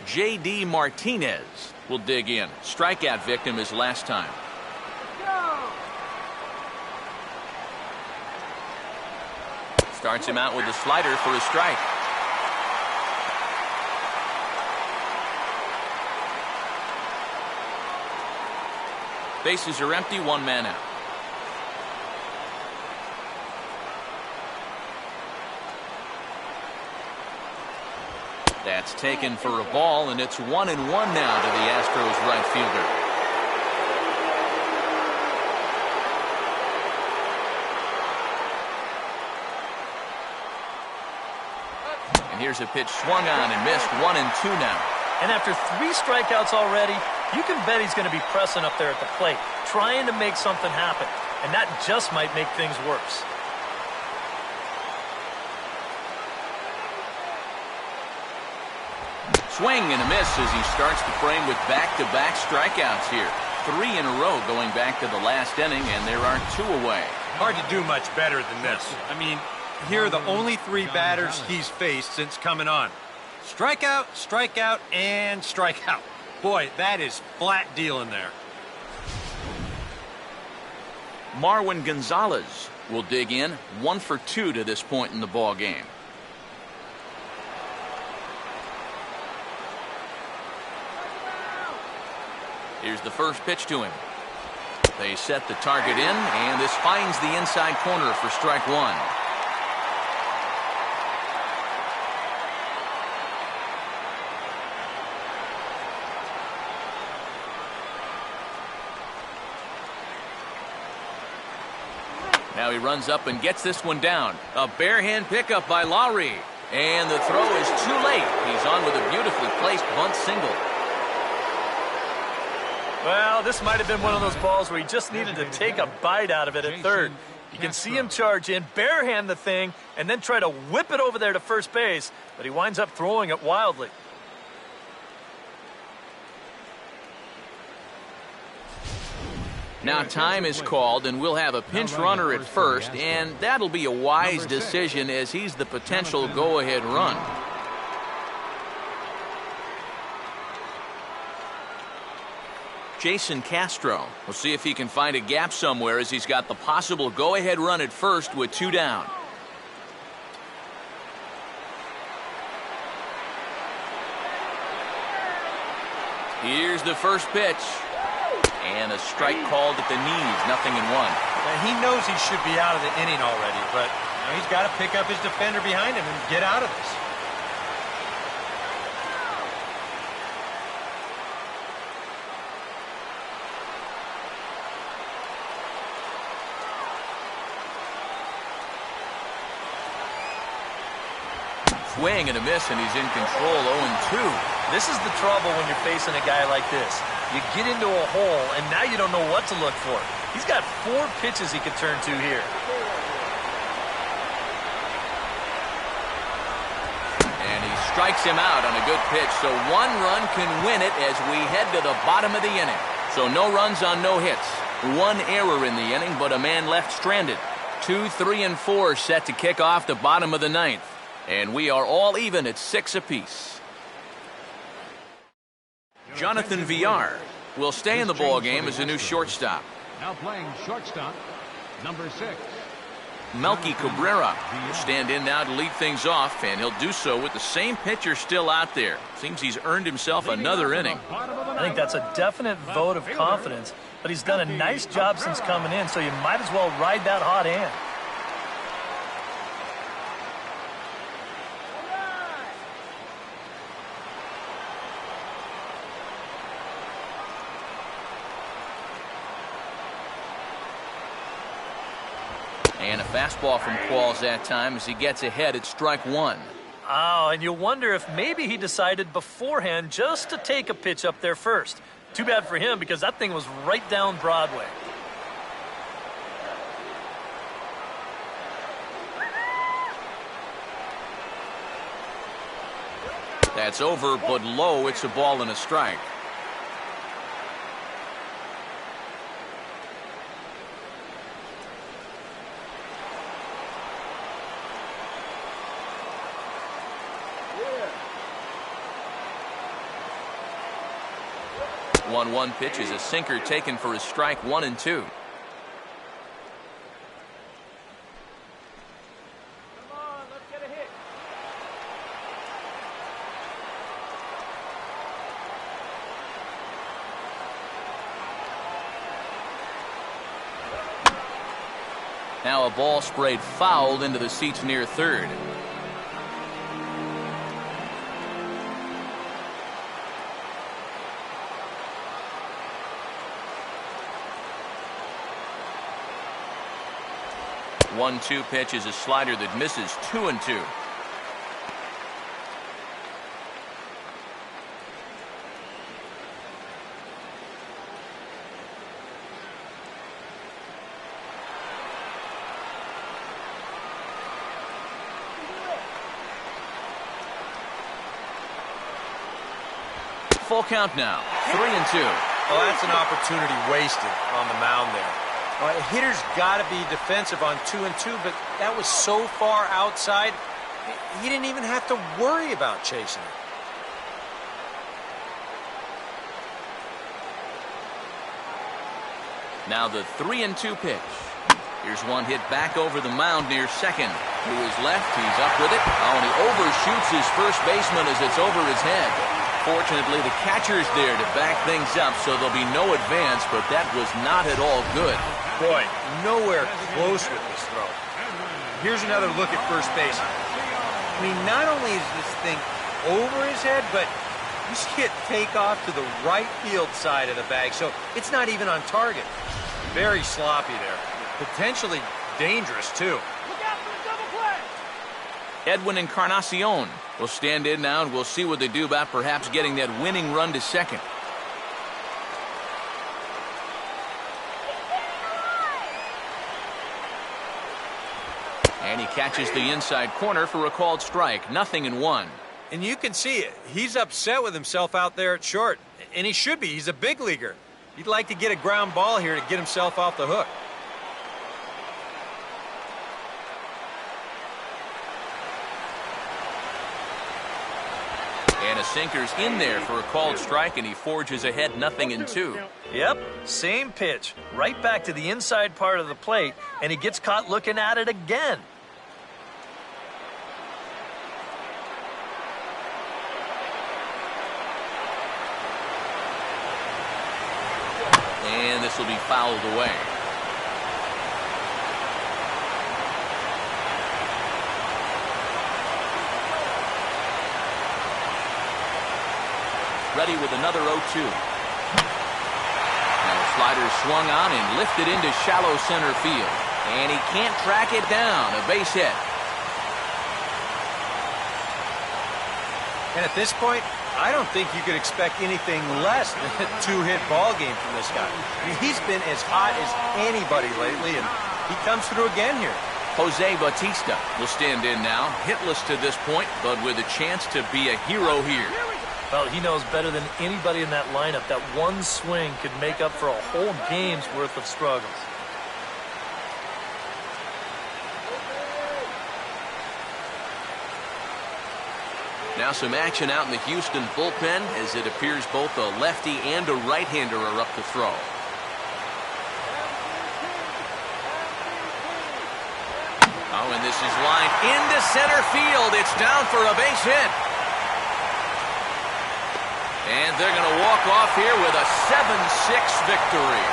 J.D. Martinez will dig in. Strikeout victim his last time. Starts him out with a slider for a strike. Bases are empty, 1 man out. That's taken for a ball, and it's 1-1 now to the Astros right fielder. Here's a pitch swung on and missed. 1-2 now. And after 3 strikeouts already, you can bet he's going to be pressing up there at the plate, trying to make something happen. And that just might make things worse. Swing and a miss as he starts the frame with back-to-back strikeouts here. 3 in a row going back to the last inning, and there are 2 away. Hard to do much better than this. I mean, here are the only 3 batters he's faced since coming on. Strikeout, strikeout, and strikeout. Boy, that is flat dealing there. Marwin Gonzalez will dig in. 1 for 2 to this point in the ball game. Here's the first pitch to him. They set the target in, and this finds the inside corner for strike 1. Now he runs up and gets this one down. A bare-hand pickup by Lowry. And the throw is too late. He's on with a beautifully placed bunt single. Well, this might have been one of those balls where he just needed to take a bite out of it at third. You can see him charge in, bare-hand the thing, and then try to whip it over there to first base, but he winds up throwing it wildly. Now time is called, and we'll have a pinch runner at first, and that'll be a wise decision as he's the potential go-ahead run. Jason Castro. We'll see if he can find a gap somewhere as he's got the possible go-ahead run at first with 2 down. Here's the first pitch. And a strike called at the knees, 0-1. Now, he knows he should be out of the inning already, but he's got to pick up his defender behind him and get out of this. Swing and a miss, and he's in control 0-2. This is the trouble when you're facing a guy like this. You get into a hole, and now you don't know what to look for. He's got 4 pitches he could turn to here. And he strikes him out on a good pitch, so 1 run can win it as we head to the bottom of the inning. So no runs on no hits. 1 error in the inning, but a man left stranded. 2, 3, and 4 set to kick off the bottom of the 9th. And we are all even at 6 apiece. Jonathan Villar will stay in the ball game as a new shortstop. Now playing shortstop, number 6. Melky Cabrera will stand in now to lead things off, and he'll do so with the same pitcher still out there. Seems he's earned himself another inning. I think that's a definite vote of confidence, but he's done a nice job since coming in, so you might as well ride that hot hand. And a fastball from Qualls that time as he gets ahead at strike 1. Oh, and you wonder if maybe he decided beforehand just to take a pitch up there first. Too bad for him because that thing was right down Broadway. That's over, but low. It's a ball and a strike. Yeah. 1-1 pitch is a sinker taken for his strike 1 and 2. Now a ball sprayed foul into the seats near third. One-two pitch is a slider that misses 2-2. Full count now, 3-2. Well, that's an opportunity wasted on the mound there. A hitter's got to be defensive on 2-2, but that was so far outside, he didn't even have to worry about chasing it. Now the 3-2 pitch. Here's one hit back over the mound near second. To his left, he's up with it. Oh, and he overshoots his first baseman as it's over his head. Fortunately, the catcher's there to back things up, so there'll be no advance, but that was not at all good. Boy, nowhere close with this throw. Here's another look at first base. I mean, not only is this thing over his head, but you see it take off to the right field side of the bag, so it's not even on target. Very sloppy there. Potentially dangerous, too. Look out for the double play! Edwin Encarnacion will stand in now, and we'll see what they do about perhaps getting that winning run to second. And he catches the inside corner for a called strike. 0-1. And you can see it. He's upset with himself out there at short. And he should be. He's a big leaguer. He'd like to get a ground ball here to get himself off the hook. And a sinker's in there for a called strike, and he forges ahead 0-2. Yep, same pitch. Right back to the inside part of the plate, and he gets caught looking at it again. And this will be fouled away. Ready with another 0-2. Now a slider swung on and lifted into shallow center field. And he can't track it down. A base hit. And at this point, I don't think you could expect anything less than a two-hit ball game from this guy. I mean, he's been as hot as anybody lately, and he comes through again here. Jose Bautista will stand in now, hitless to this point, but with a chance to be a hero here. Well, he knows better than anybody in that lineup that one swing could make up for a whole game's worth of struggles. Now some action out in the Houston bullpen as it appears both a lefty and a right-hander are up to throw. Oh, and this is lined into center field. It's down for a base hit. And they're going to walk off here with a 7-6 victory.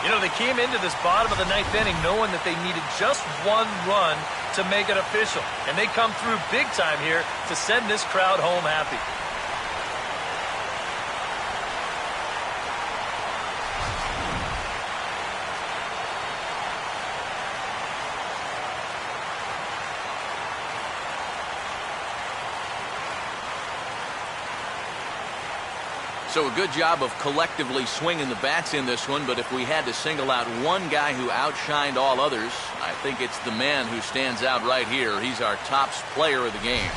You know, they came into this bottom of the ninth inning knowing that they needed just one run to make it official. And they come through big time here to send this crowd home happy. So a good job of collectively swinging the bats in this one, but if we had to single out one guy who outshined all others, I think it's the man who stands out right here. He's our top player of the game.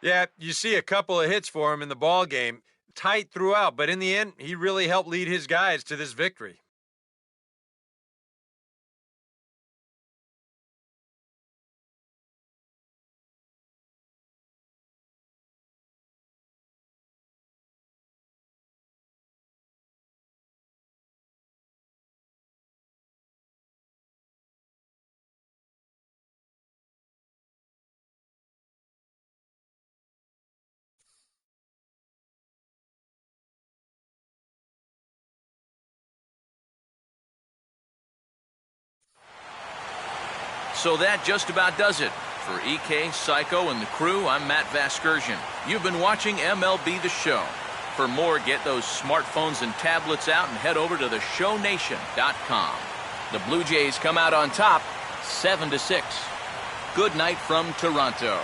Yeah, you see a couple of hits for him in the ball game. Tight throughout, but in the end, he really helped lead his guys to this victory. So that just about does it. For EK, Psycho, and the crew, I'm Matt Vasgersian. You've been watching MLB The Show. For more, get those smartphones and tablets out and head over to theshownation.com. The Blue Jays come out on top, 7-6. Good night from Toronto.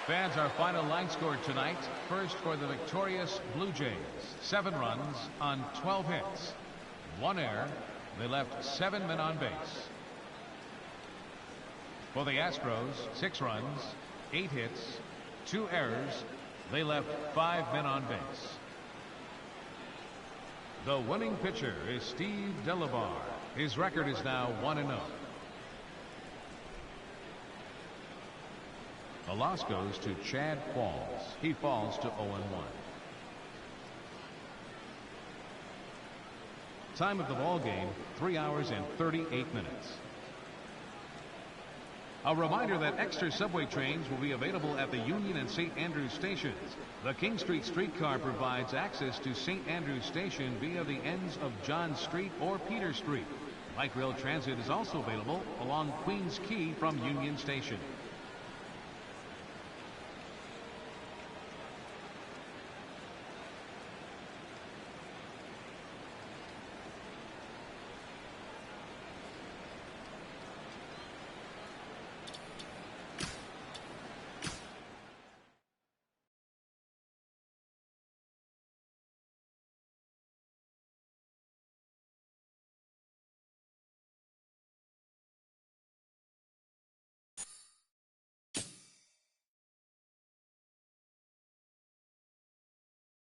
Fans, our final line score tonight. First for the victorious Blue Jays. 7 runs on 12 hits. 1 error. They left 7 men on base. For the Astros, 6 runs, 8 hits, 2 errors. They left 5 men on base. The winning pitcher is Steve Delabar. His record is now 1-0. The loss goes to Chad Falls. He falls to 0-1. Time of the ball game, 3 hours and 38 minutes. A reminder that extra subway trains will be available at the Union and St. Andrews stations. The King Street streetcar provides access to St. Andrews Station via the ends of John Street or Peter Street. Light rail transit is also available along Queens Quay from Union Station.